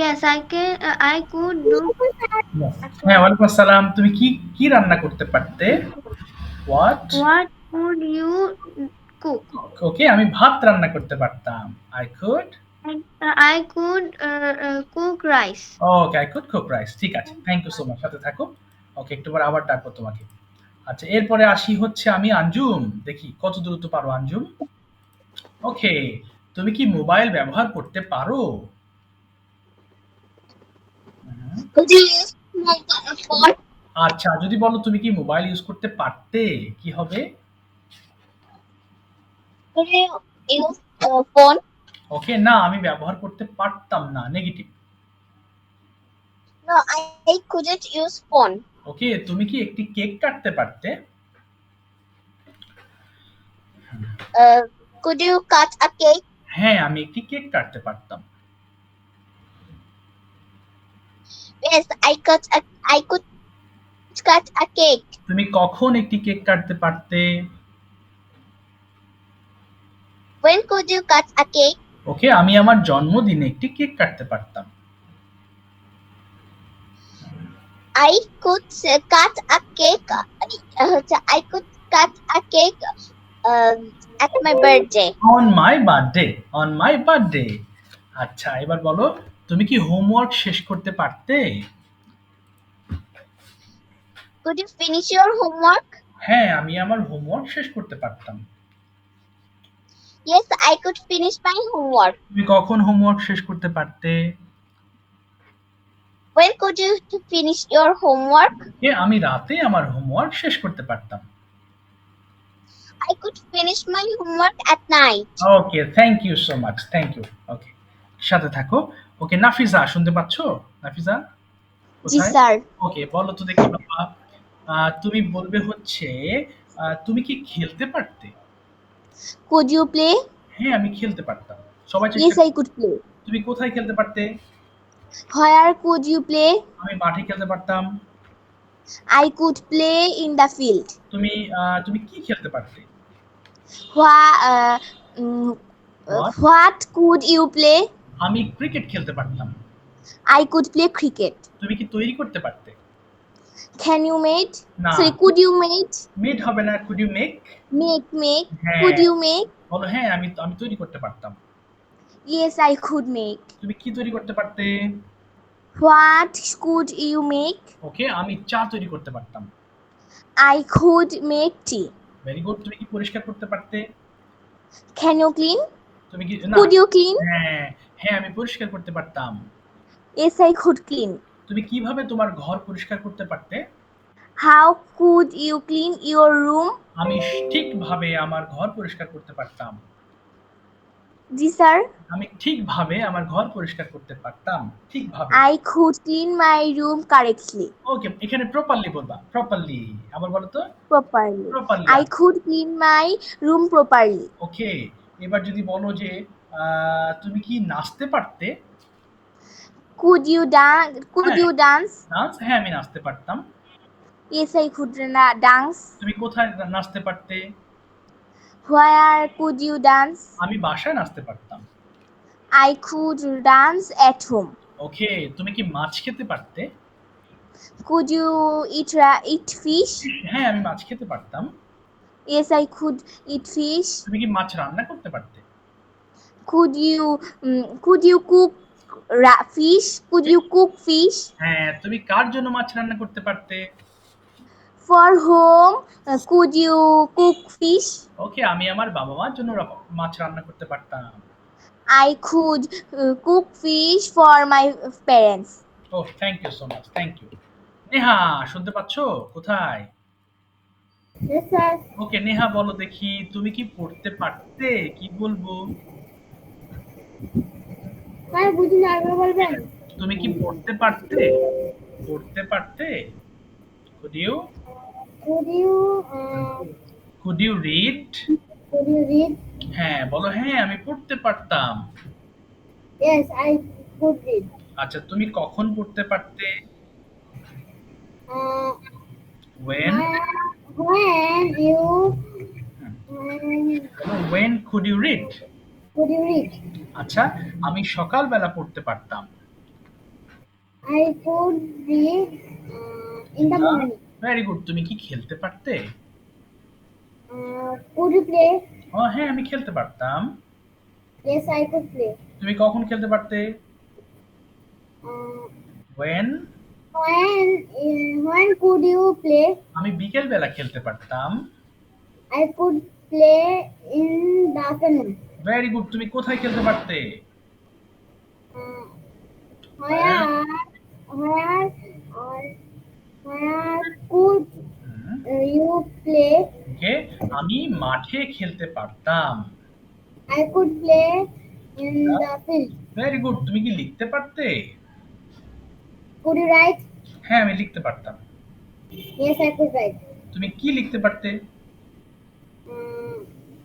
Yes, I could do. হ্যাঁ, ওয়ালাইকুম আসসালাম। তুমি কি কি রান্না করতে পারতে? What? What could you cook? ওকে, আমি ভাত রান্না করতে পারতাম। I could I could cook rice. Okay, I could cook rice. ঠিক আছে, থ্যাংক ইউ সো মাচ। সাথে থাকো। ওকে, একটু পরে আবার ডাকবো তোমাকে। আচ্ছা, এরপরে আসি হচ্ছে আমি আঞ্জুম। দেখি কত দ্রুত পারো আঞ্জুম। ওকে, তুমি কি মোবাইল ব্যবহার করতে পারো? হুম। Could you use mobile phone? আচ্ছা, যদি বলো তুমি কি মোবাইল ইউজ করতে পারতে, কি হবে? Could you use phone? ওকে, না আমি ব্যবহার করতে পারতাম না, negative. No, I couldn't use phone. ওকে, তুমি কি একটি কেক কাটতে পারতে? Could you cut a cake? হ্যাঁ, আমি একটি কেক কাটতে পারতাম। Yes, I could cut a cake. তুমি কখন একটি কেক কাটতে পারতে? When could you cut a cake? ওকে, আমি আমার জন্মদিনে একটি কেক কাটতে পারতাম। I could cut a cake. I could cut a cake at my birthday. On my birthday, on my birthday. আচ্ছা, এবার বলো তুমি কি হোমওয়ার্ক শেষ করতে পারতে? Could you finish your homework? হ্যাঁ, আমি আমার হোমওয়ার্ক শেষ করতে পারতাম। Yes, I could finish my homework. তুমি কখন হোমওয়ার্ক শেষ করতে পারতে? When could you finish your homework? আমি রাতে আমার হোমওয়ার্ক শেষ করতে পারতাম। I could finish my homework at night. Okay, thank you so much, thank you. Okay, সাথে থাকো। ওকে, নাফিজা শুনতে পাচ্ছ? নাফিজা জি কোথায়? স্যার। ওকে, বলো তো দেখি বাবা। তুমি বলবে হচ্ছে তুমি কি খেলতে পারতে? Could you play? হ্যাঁ, আমি খেলতে পারতাম। সবাই Yes, চেষ্টা I could play. তুমি কোথায় খেলতে পারতে? Where could you play? আমি মাঠে খেলতে পারতাম। I could play in the field. তুমি তুমি কি খেলতে পারতে? Wha- mm, What? what could you play? আমি ক্রিকেট খেলতে পারতাম। I could play cricket. তুমি কি তৈরি করতে পারতে? Can you make? না। Sorry, could you make? Made হবে না, কুড ইউ মেক? Make. হ্যাঁ। Could you make? বলো হ্যাঁ, আমি আমি তৈরি করতে পারতাম। Yes, I could make. তুমি কি তৈরি করতে পারতে? What could you make? ওকে, আমি চা তৈরি করতে পারতাম। I could make tea. Very good. তুমি কি পরিষ্কার করতে পারতে? Can you clean? তুমি কি না? Could you clean? হ্যাঁ, হ্যাঁ আমি পরিষ্কার করতে পারতাম। Yes, I could clean. তুমি কিভাবে তোমার ঘর পরিষ্কার করতে পারতে? How could you clean your room? আমি ঠিকভাবে আমার ঘর পরিষ্কার করতে পারতাম। Ji sir. আমি ঠিকভাবে আমার ঘর পরিষ্কার করতে পারতাম। ঠিকভাবে। I could clean my room correctly. ওকে, এখানে প্রপারলি বলবা। প্রপারলি। আবার বলো তো। Properly. Properly. I could clean my room properly. ওকে, এবার যদি বলো যে তুমি কি নাচতে পারতে? Could you dance? Could হ্যাঁ। you dance? নাচ? হ্যাঁ, আমি নাচতে পারতাম। Yes, I could dance. তুমি কোথায় নাচতে পারতে? Where could you dance? আমি বাসায় নাচতে পারতাম। I could dance at home. ওকে, তুমি কি মাছ খেতে পারতে? Could you eat fish? হ্যাঁ, আমি মাছ খেতে পারতাম। Yes, I could eat fish. তুমি কি মাছ রান্না করতে পারতে? Could you cook fish? Could you cook fish? হ্যাঁ, তুমি কার জন্য মাছ রান্না করতে পারতে? For whom could you cook fish? ওকে, আমি আমার বাবা-মার জন্য মাছ রান্না করতে পারতাম। I could cook fish for my parents. Oh, thank you so much, thank you. Neha শুনতে পাচ্ছ? কোথায়? Yes, sir. ওকে, নেহা বলো দেখি তুমি কি পড়তে পারতে? কি বলবো? স্যার বুঝি না, আরেকবার বলবেন? তুমি কি পড়তে পারতে? পড়তে পারতে? Could you read? হ্যাঁ, বলো হ্যাঁ আমি পড়তে পারতাম। Yes, I could read. আচ্ছা, তুমি কখন পড়তে পারতে? Uh, When? when you When could you read? could you read? আচ্ছা, আমি সকালবেলা পড়তে পারতাম। I could read in the morning. Very good. তুমি কি খেলতে পারতে? Could you play? ও হ্যাঁ, আমি খেলতে পারতাম। Yes, I could play. তুমি কখন খেলতে পারতে? Uh, When? when could you play? আমি বিকেল বেলা খেলতে পারতাম। I could play in the afternoon. Very good. তুমি কোথায় খেলতে পারতে? Uh, where where or where could you play? ওকে, আমি মাঠে খেলতে পারতাম। I could play in the field. Very good. তুমি কি লিখতে পারতে? Could you write? হ্যাঁ, আমি লিখতে পারতাম। Yes, I could write. তুমি কি লিখতে পারতে? Uh,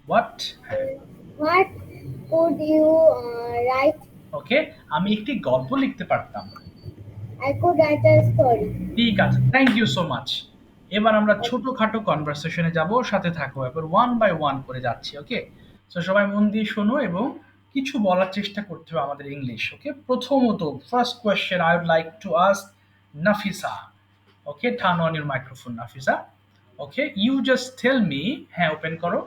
what? what could you write? ওকে, আমি একটি গল্প লিখতে পারতাম। I could write a story. ঠিক আছে, থ্যাংক ইউ সো মাচ। এবার আমরা ছোটখাটো কনভারসেশনে যাব, সাথে থাকো। এবার ওয়ান বাই ওয়ান করে যাচ্ছি। ওকে, তো সবাই মন দিয়ে শোনো এবং কিছু বলার চেষ্টা করতে হবে আমাদের ইংলিশ। ওকে, প্রথমত first question I would like to ask Nafisa. Okay, turn on your microphone Nafisa. Okay, you just tell me. হ্যাঁ, ওপেন করো।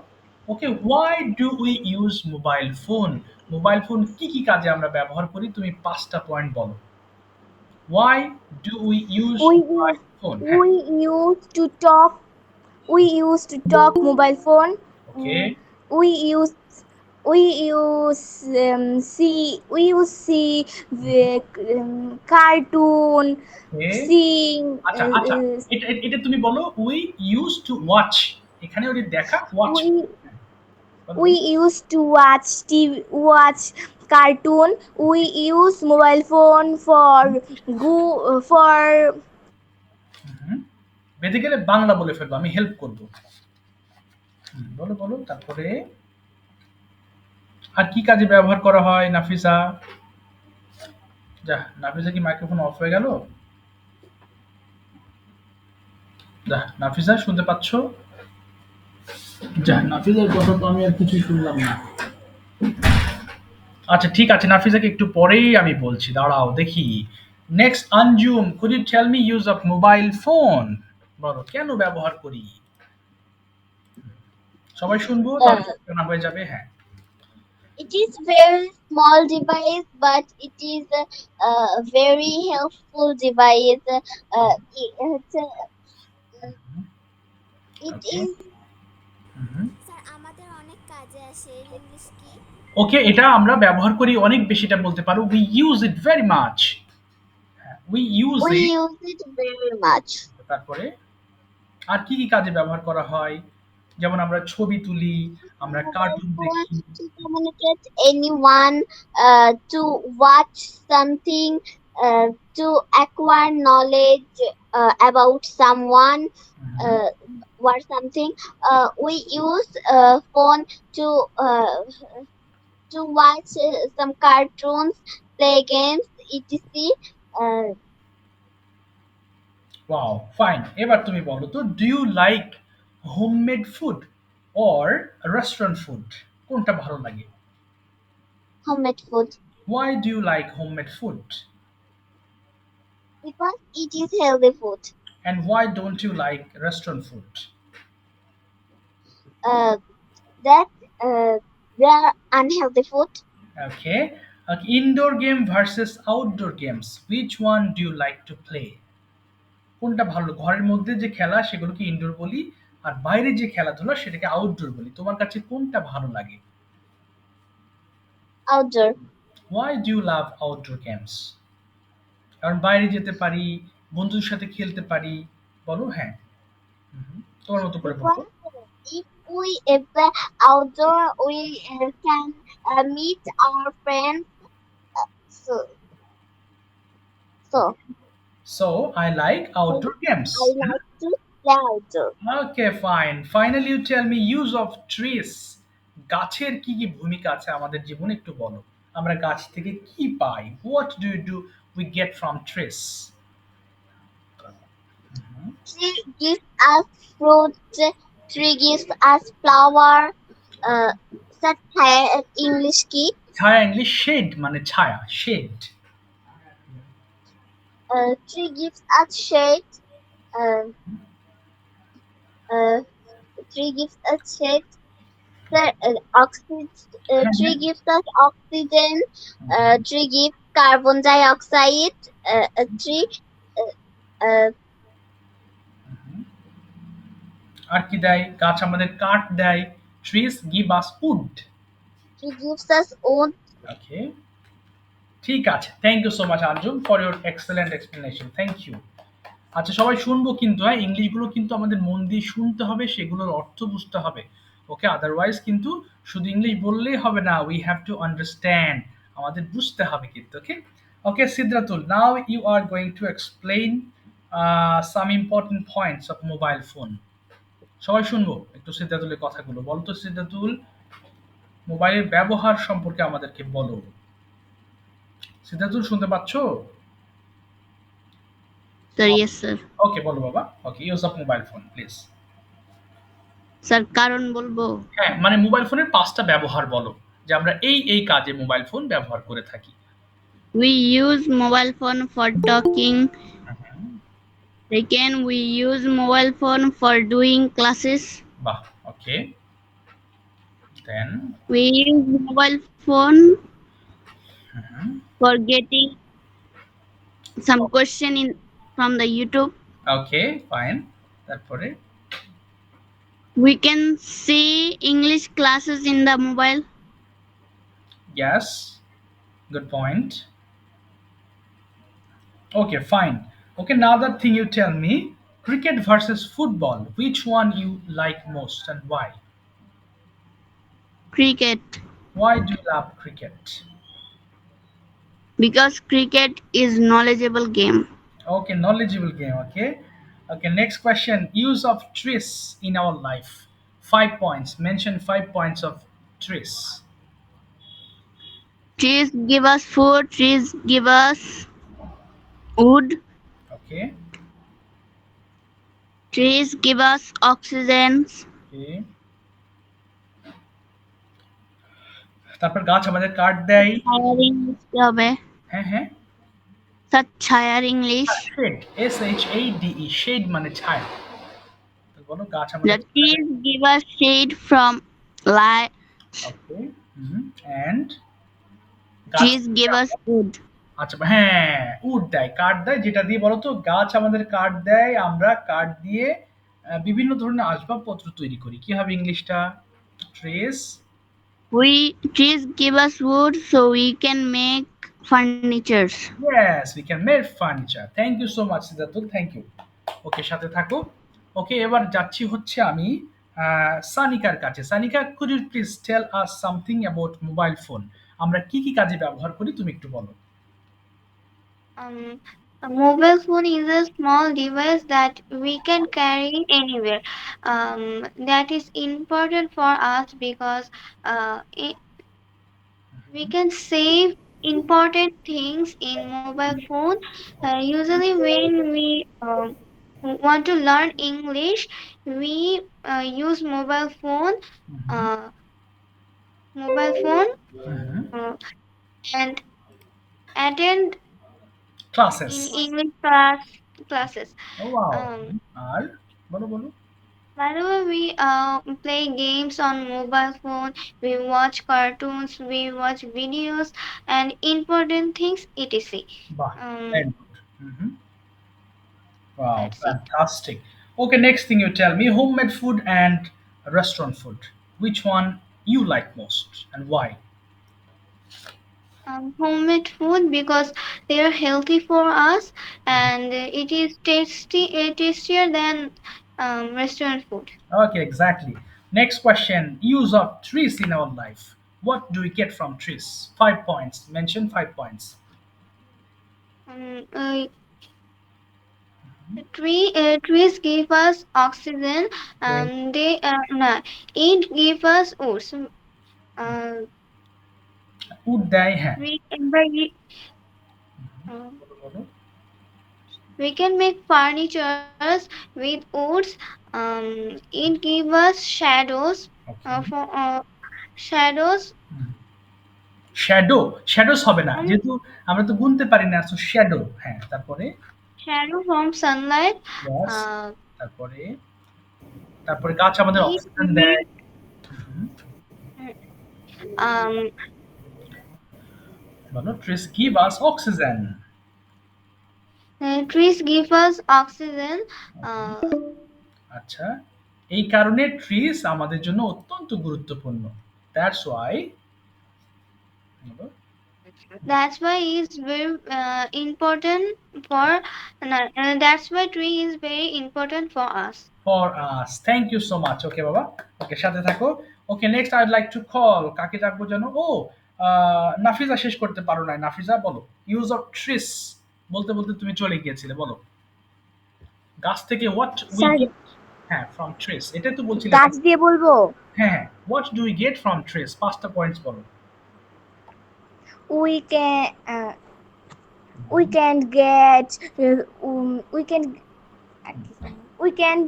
Okay, why do we use mobile phone? Mobile phone কি কি কাজে আমরা ব্যবহার করি? তুমি 5টা পয়েন্ট বলো। Why do we use We mobile phone? we used to talk. We used to talk mobile phone. Okay. We use we use see the cartoon, Okay. sing. আচ্ছা আচ্ছা, এটা তুমি বলো we used to watch। এখানে ওই দেখা watch। We used to watch watch cartoon. We use mobile phone for বেঁধে গেলে বাংলা বলে ফেলবো, আমি হেল্প করব। বলো বলো, তারপরে আর কি কাজে ব্যবহার করা হয় নাফিসা? যা, নাফিসা কি মাইক্রোফোন অফ হয়ে গেল? যা, নাফিসা শুনতে পাচ্ছ? যা, নাফিসার কথা তো আমি আর কিছু শুনলাম না। আচ্ছা ঠিক আছে, নাফিসাকে একটু পরেই আমি বলছি, দাঁড়াও দেখি। Next Anjum, could you tell me use of mobile phone? বলো কেন ব্যবহার করি? সবাই শুনবো, তারপর না হয়ে যাবে। হ্যাঁ, It is very small device, but it is a very helpful device. It Okay. is. Sir আমাদের অনেক কাজে আসে এর ইংলিশ কি? ওকে, এটা আমরা ব্যবহার করি অনেক বেশি, এটা বলতে পারো we use it very much. We use We it. use it very much. তারপরে আর কি কি কাজে ব্যবহার করা হয়? যেমন আমরা ছবি তুলি, আমরা কার্টুন দেখি। To communicate anyone, to watch something, to acquire knowledge about someone, or something. We use phone to watch some cartoons, play games, etc. Wow, fine. এবার তুমি বলো তো, do you like homemade food or restaurant food? কোনটা ভালো লাগে? Homemade food, why do you like homemade food? because it is healthy food. And why don't you like restaurant food? That they are unhealthy food. Okay. Indoor game versus outdoor games. Which one do you like to play? কোনটা ভালো? ঘরের মধ্যে যে খেলা সেগুলোকে indoor বলি, আর বাইরে যে খেলাধুলা সেটাকে আউটডোর বলি। তোমার কাছে কোনটা ভালো লাগে? Outdoor. Why do you love outdoor games? কারণ বাইরে যেতে পারি, বন্ধুদের সাথে খেলতে পারি। বলো। হ্যাঁ, তোমার মতো করে বলো। Because if we play outdoor, we can meet our friends. So, so So I like outdoor games. I like to play outdoor. Okay, fine. Finally, you tell me use of trees. গাছের কি কি ভূমিকা আছে আমাদের জীবনে একটু বলো। আমরা গাছ থেকে কি পাই? What do we get from trees? Tree gives us fruit. Tree gives us flower. Sir ছায়া ইংলিশ কি? ছায়া ইংলিশ শেড মানে ছায়া, shade. Tree gives us shade. Uh, uh, Tree gives us shade. Sir, tree gives us oxygen. Tree gives carbon dioxide. Tree. Uh, আর কি দেয়? গাছ আমাদের কাঠ দেয়। Trees give us wood. Tree gives us wood. Okay, ঠিক আছে। Thank you so much Anjum for your excellent explanation. Thank you. আচ্ছা, সবাই শুনবো কিন্তু, হ্যাঁ, ইংলিশগুলো কিন্তু আমাদের মন দিয়ে শুনতে হবে, সেগুলোর অর্থ বুঝতে হবে। ওকে, আদারওয়াইজ কিন্তু শুধু ইংলিশ বললেই হবে না, উই হ্যাভ টু আন্ডারস্ট্যান্ড, আমাদের বুঝতে হবে কিন্তু। Okay, okay Siddhatul, now you are going to explain some important points of mobile phone. সবাই শুনবো একটু সিদ্ধাতুলের কথাগুলো। বলতো সিদ্ধাতুল, মোবাইলের ব্যবহার সম্পর্কে আমাদেরকে বলো। সিদ্ধাতুল শুনতে পাচ্ছো? Sir, yes, sir. ওকে, বলো বাবা। Okay, use of mobile phone please. Sir কারণ বলবো? হ্যাঁ, মানে মোবাইল ফোনের 5টা ব্যবহার বলো, যে আমরা এই কাজে মোবাইল ফোন ব্যবহার করে থাকি। We use mobile phone for talking. Second, we use mobile phone for doing classes. বাহ, ওকে। দেন We use mobile phone for getting some question in from the YouTube. Okay, fine. তারপরে We can see English classes in the mobile. yes, good point. Okay, fine. Okay, now that thing you tell me, cricket versus football, which one you like most and why? Cricket, Why do you love cricket? because cricket is knowledgeable game. Okay, knowledgeable game. Okay, okay, next question, use of trees in our life. 5 points, mention 5 points of trees. Trees give us food. Trees give us wood. Okay, Trees give us oxygen. okay. তারপর গাছ আমাদের কাঠ দেয়। ছায়ার English কি হবে? হ্যাঁ, হ্যাঁ। স্যার ছায়ার ইংলিশ? শেড, SHADE, শেড মানে ছায়া। তো বলো, গাছ The আমাদের। trees give us shade from light. Okay, and Trees give us wood. আচ্ছা, হ্যাঁ, উড দেয়, কাঠ দেয়, যেটা দিয়ে বলো তো, গাছ আমাদের কাঠ দেয়, আমরা কাঠ দিয়ে বিভিন্ন ধরনের আসবাবপত্র তৈরি করি। কি হবে ইংলিশটা? Trace. Trees give us wood so we can make furnitures. Yes, we can make furniture. Thank you so much, Siddhatul, thank you. Okay, সাথে থাকো। ওকে, এবার যাচ্ছি হচ্ছে আমি সানিকার কাছে। Sanika, could you please tell us something about mobile phone? আমরা কি কি কাজে ব্যবহার করি, তুমি একটু বলো। A mobile phone is a small device that we can carry anywhere. That is important for us because we can save important things in mobile phone. Usually, when we want to learn English, we use uh, mobile phone uh, and attend in classes. English classes. Oh wow. Um, আর বলো, বলো। By the way, we play games on mobile phone. We watch cartoons. We watch videos and important things, etc. বাহ, Um, very good. Wow, that's it. fantastic. Okay, next thing you tell me, homemade food and restaurant food. Which one you like most and why? Homemade food because they are healthy for us and it is tastier than restaurant food. Okay, exactly. Next question, use of trees in our life. What do we get from trees? 5 points. Mention 5 points. Um, uh, trees give us oxygen and they no, it give us wood. Uh, Wood দেয়, হ্যাঁ। we, by, uh, বলো, বলো। We can make furnitures with woods. It gives us shadows. Okay. For shadows shadow, shadows হবে না। from যেহেতু আমরা তো গুনতে পারি না, সো শ্যাডো। হ্যাঁ, তারপরে? shadow from sunlight. Yes. Uh, তারপরে? তারপরে গাছ আমাদের it অক্সিজেন দেয়। make হুম, um বলো, trees give us oxygen. trees give us oxygen. Uh, আচ্ছা, এই কারণে ট্রিস আমাদের জন্য অত্যন্ত গুরুত্বপূর্ণ। That's why, that's why it's very important for. That's why tree is very important for us. For us. Thank you so much. Okay বাবা, okay সাথে থাকো। Okay, next I'd like to call, কাকে ডাকবো জানো? ও, নাফিজা শেষ করতে পারো নাই। নাফিজা বলো, ইউজ অফ ট্রিস বলতে বলতে তুমি চলে গিয়েছিলে, বলো। গাছ থেকে হোয়াট উই স্যার গেট। হ্যাঁ, ফ্রম ট্রিস, এটাই তো বলছিলে। গাছ দিয়ে বলবো। হ্যাঁ, what do we get from trees, 5টা পয়েন্টস বলো। we can we can get we can we can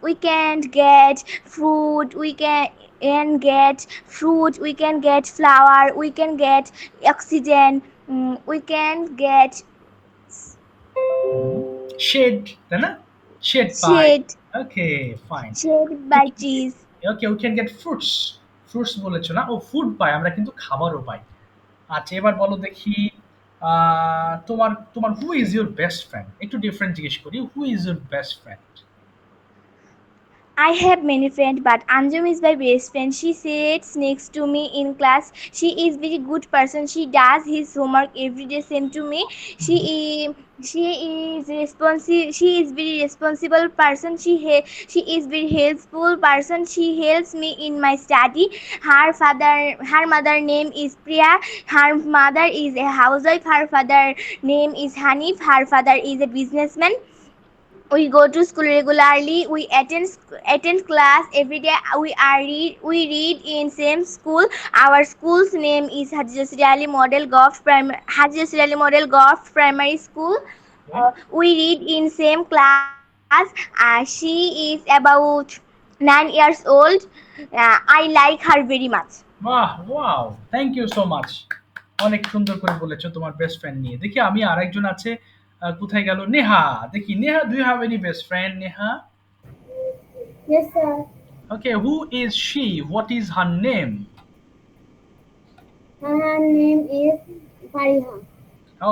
we can get fruit, we can get fruit, we can get flower, we can get oxygen, we can get shade, তাই না? Shade পাই। shade okay, fine. shade by trees. Okay, we can get fruits. Fruits বলেছো না? ও, food পাই, আমরা কিন্তু খাবারও পাই। আচ্ছা, এবার বলো দেখি, তোমার তোমার who is your best friend? একটু ডিফারেন্ট জিজ্ঞেস করি, who is your best friend? I have many friends, but Anjum is my best friend. She sits next to me in class. She is very good person. She does his homework every day. Same to me. She is responsive. She is very responsible person. She is very helpful person. She helps me in my study. Her mother name is Priya. Her mother is a housewife. Her father name is Hanif. Her father is a businessman. We go to school regularly. We attend class every day. We read in same school. Our school's name is Haji Jasir Ali Model Golf Primary School. We read in same class. She is about 9 years old. I like her very much. বাহ, wow, thank you so much. অনেক সুন্দর করে বলেছো তোমার best friend নিয়ে। দেখি আমি আরেকজন আছে, কোথায় গেল? নেহা। দেখি, Neha, do you have any best friend, Neha? Yes, sir. Okay, who is she? What is her name? Her name is Fariha.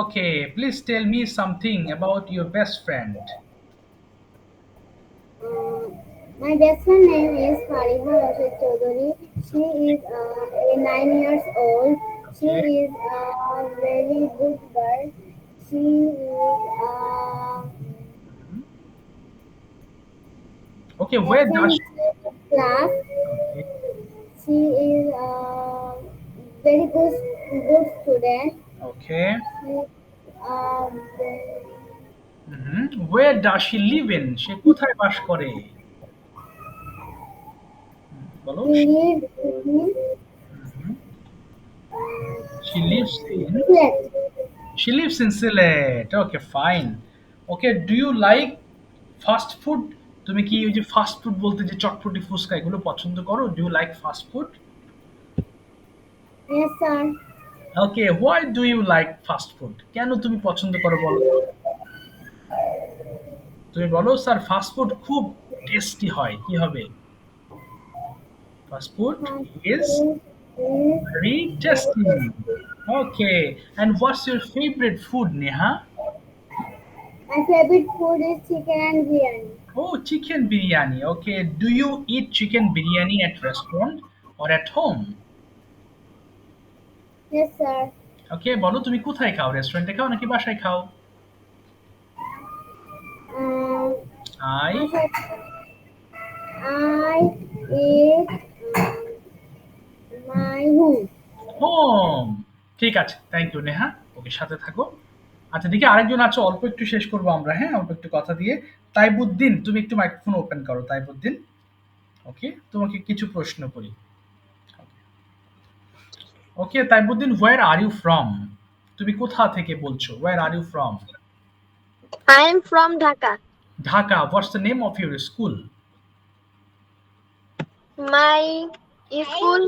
Okay, please tell me something about your best friend. My best friend name is Fariha Rashid Chaudhary. She is 9 years old. She is a very good girl. She is okay, where does class. She is a very good student. Okay, She uh, where does she live in? সে কোথায় বাস করে? বলো। she lives in She lives in Sylhet. She lives in Sylhet. Okay, fine. Okay, do you like fast food? তুমি কি ওই যে fast food বলতে যে চটপটি ফুচকা এগুলো পছন্দ করো? Do you like fast food? Yes, sir. Okay, why do you like fast food? কেন তুমি পছন্দ করো বলো তো? তুমি বলো, স্যার ফাস্ট ফুড খুব টেস্টি হয়, কি হবে? Fast food is Is very tasty. Okay, and what's your favorite food, Neha? my favorite food is chicken and biryani. Oh, chicken biryani. Okay, do you eat chicken biryani at restaurant or at home? Yes, sir. Okay, বলো তুমি কোথায় খাও? রেস্টুরেন্টে খাও নাকি বাসায় খাও? Um, I I eat my home. Home. ঠিক আছে, থ্যাংক ইউ নেহা। ওকে, সাথে থাকো। আচ্ছা, দেখি আরেকজন আছে, অল্প একটু শেষ করবো আমরা। হ্যাঁ, অল্প একটু কথা দিয়ে। তাইবুদ্দিন, তুমি একটু মাইক্রোফোন ওপেন করো, তাইবুদ্দিন। ওকে, তোমাকে কিছু প্রশ্ন করি। Okay, Taibuddin, where are you from? তুমি কোথা থেকে বলছো? Where are you from? I am from Dhaka. Dhaka. What's the name of your school? My school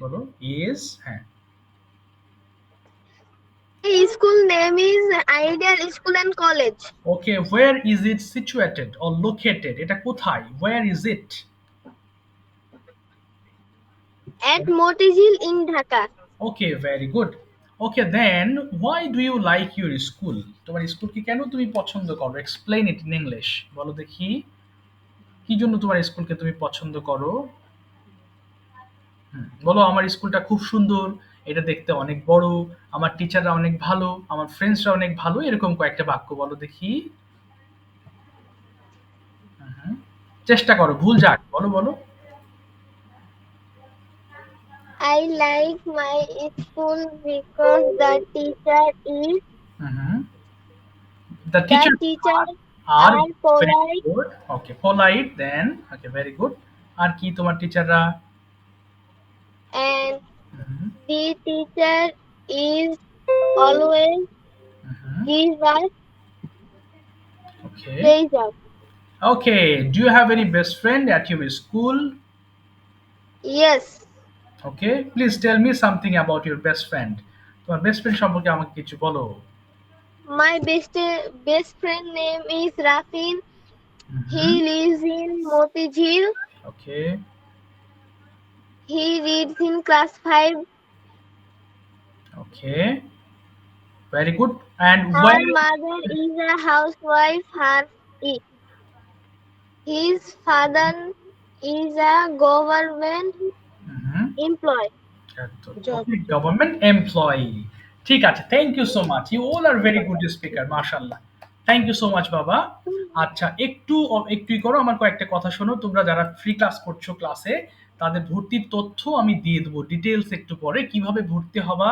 বলো is হ্যাঁ school name is Ideal School and College okay, where is it situated or located? এটা কোথায়? Where is it? at Motijil in Dhaka. Okay, very good. Okay, then why do you like your school? তোমার স্কুলকে কেন তুমি পছন্দ করো? Explain it in English. বলো দেখি কি জন্য তোমার স্কুলকে তুমি পছন্দ করো? বলো আমার স্কুলটা খুব সুন্দর, এটা দেখতে অনেক বড়, আমার টিচাররা অনেক ভালো, আমার ফ্রেন্ডসরা অনেক ভালো, এরকম কয়েকটা বাক্য বলো দেখি। হুম, চেষ্টা করো, ভুল যাক, বলো বলো। I like my school because the teacher is The teachers teachers are are very polite good. Okay, polite then. Okay, very good. আর কি তোমার টিচাররা? and the teacher is always give us Okay. pleasure. Okay, do you have any best friend at your school? Yes, Okay, please tell me something about your best friend. তোমার best friend সম্পর্কে আমাকে কিছু বলো। my best friend name is Rafin. He lives in Motijil. Okay. He reads in class 5. Okay. Very good. And Her where? mother is a housewife. His father is a government employee. Okay, government employee. ঠিক আছে, thank you so much, you all are very good speaker, মাশাআল্লাহ। Thank you so much বাবা। আচ্ছা, একটুই করো, আমার কয়েকটা কথা শোনো। তোমরা যারা ফ্রি ক্লাস করছো ক্লাসে, তাদের ভর্তির তথ্য আমি দিয়ে দেবো ডিটেলস একটু পরে, কিভাবে ভর্তি হবা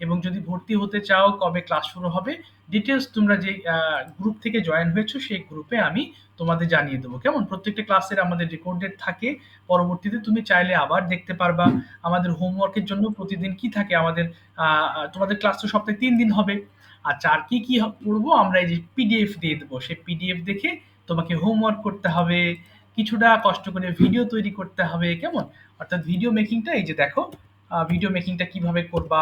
এবং যদি ভর্তি হতে চাও কবে ক্লাস শুরু হবে, ডিটেলস তোমরা যে গ্রুপ থেকে জয়েন হয়েছো সেই গ্রুপে আমি তোমাদের জানিয়ে দেবো, কেমন? প্রত্যেকটা ক্লাসের আমাদের রেকর্ডেড থাকে, পরবর্তীতে তুমি চাইলে আবার দেখতে পারবা। আমাদের হোমওয়ার্কের জন্য প্রতিদিন কি থাকে আমাদের, তোমাদের ক্লাস তো সপ্তাহে 3 দিন হবে। আচ্ছা, আর কি পড়বো আমরা, এই যে পিডিএফ দিয়ে দেবো, সেই পিডিএফ দেখে তোমাকে হোমওয়ার্ক করতে হবে, কিছুটা কষ্ট করে ভিডিও তৈরি করতে হবে, কেমন? অর্থাৎ ভিডিও মেকিংটা, এই যে দেখো ভিডিও মেকিংটা কিভাবে করবা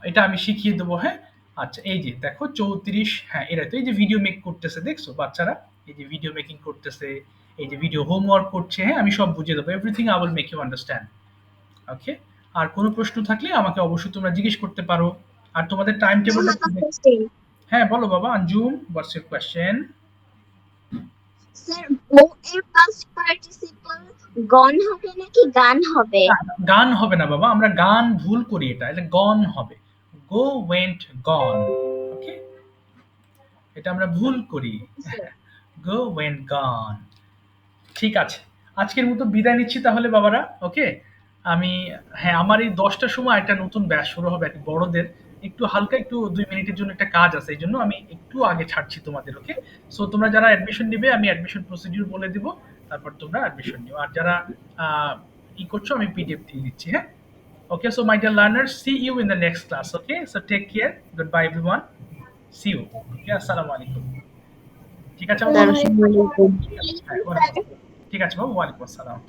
এটা আমি শিখিয়ে দেবো, হ্যাঁ। আচ্ছা, এই যে দেখো 34, হ্যাঁ এরা তো এই যে ভিডিও মেক করতেছে, দেখছো বাচ্চারা এই যে ভিডিও মেকিং করতেছে, এই যে ভিডিও হোমওয়ার্ক করছে, হ্যাঁ আমি সব বুঝিয়ে দেবো, everything I will make you understand. Okay, আর কোনো প্রশ্ন থাকলে আমাকে অবশ্যই তোমরা জিজ্ঞেস করতে পারো। আর তোমাদের টাইম টেবিলটা, হ্যাঁ বলো বাবা Anjum, what's your question? Sir go এর পাস্ট পার্টিসিপল গন হবে নাকি গান হবে? গান হবে না বাবা, আমরা গান ভুল করি, এটা গন হবে, গো ওয়েন্ট গন। ওকে, এটা আমরা ভুল করি, গো ওয়েন্ট গন। ঠিক আছে, আজকের মতো বিদায় নিচ্ছি তাহলে বাবারা। ওকে, আমি, হ্যাঁ আমার এই 10টার সময় একটা নতুন ব্যাচ শুরু হবে, একটা বড়দের, একটু হালকা একটু 2 মিনিটের জন্য একটা কাজ আছে, এই জন্য আমি একটু আগে ছাড়ছি তোমাদের। ওকে, সো তোমরা যারা অ্যাডমিশন নিবে আমি অ্যাডমিশন প্রসিডিউর বলে দিব, তারপর তোমরা অ্যাডমিশন নিও। আর যারা ই করছো আমি পিডিএফ দিয়ে দিচ্ছি, হ্যাঁ। Okay, so my dear learners, see you in the next class. Okay, so take care, good bye everyone, see you. Okay, আসসালামু আলাইকুম। ঠিক আছে বাবা? হ্যাঁ, ঠিক আছে বাবা, ওয়ালাইকুম আসসালাম।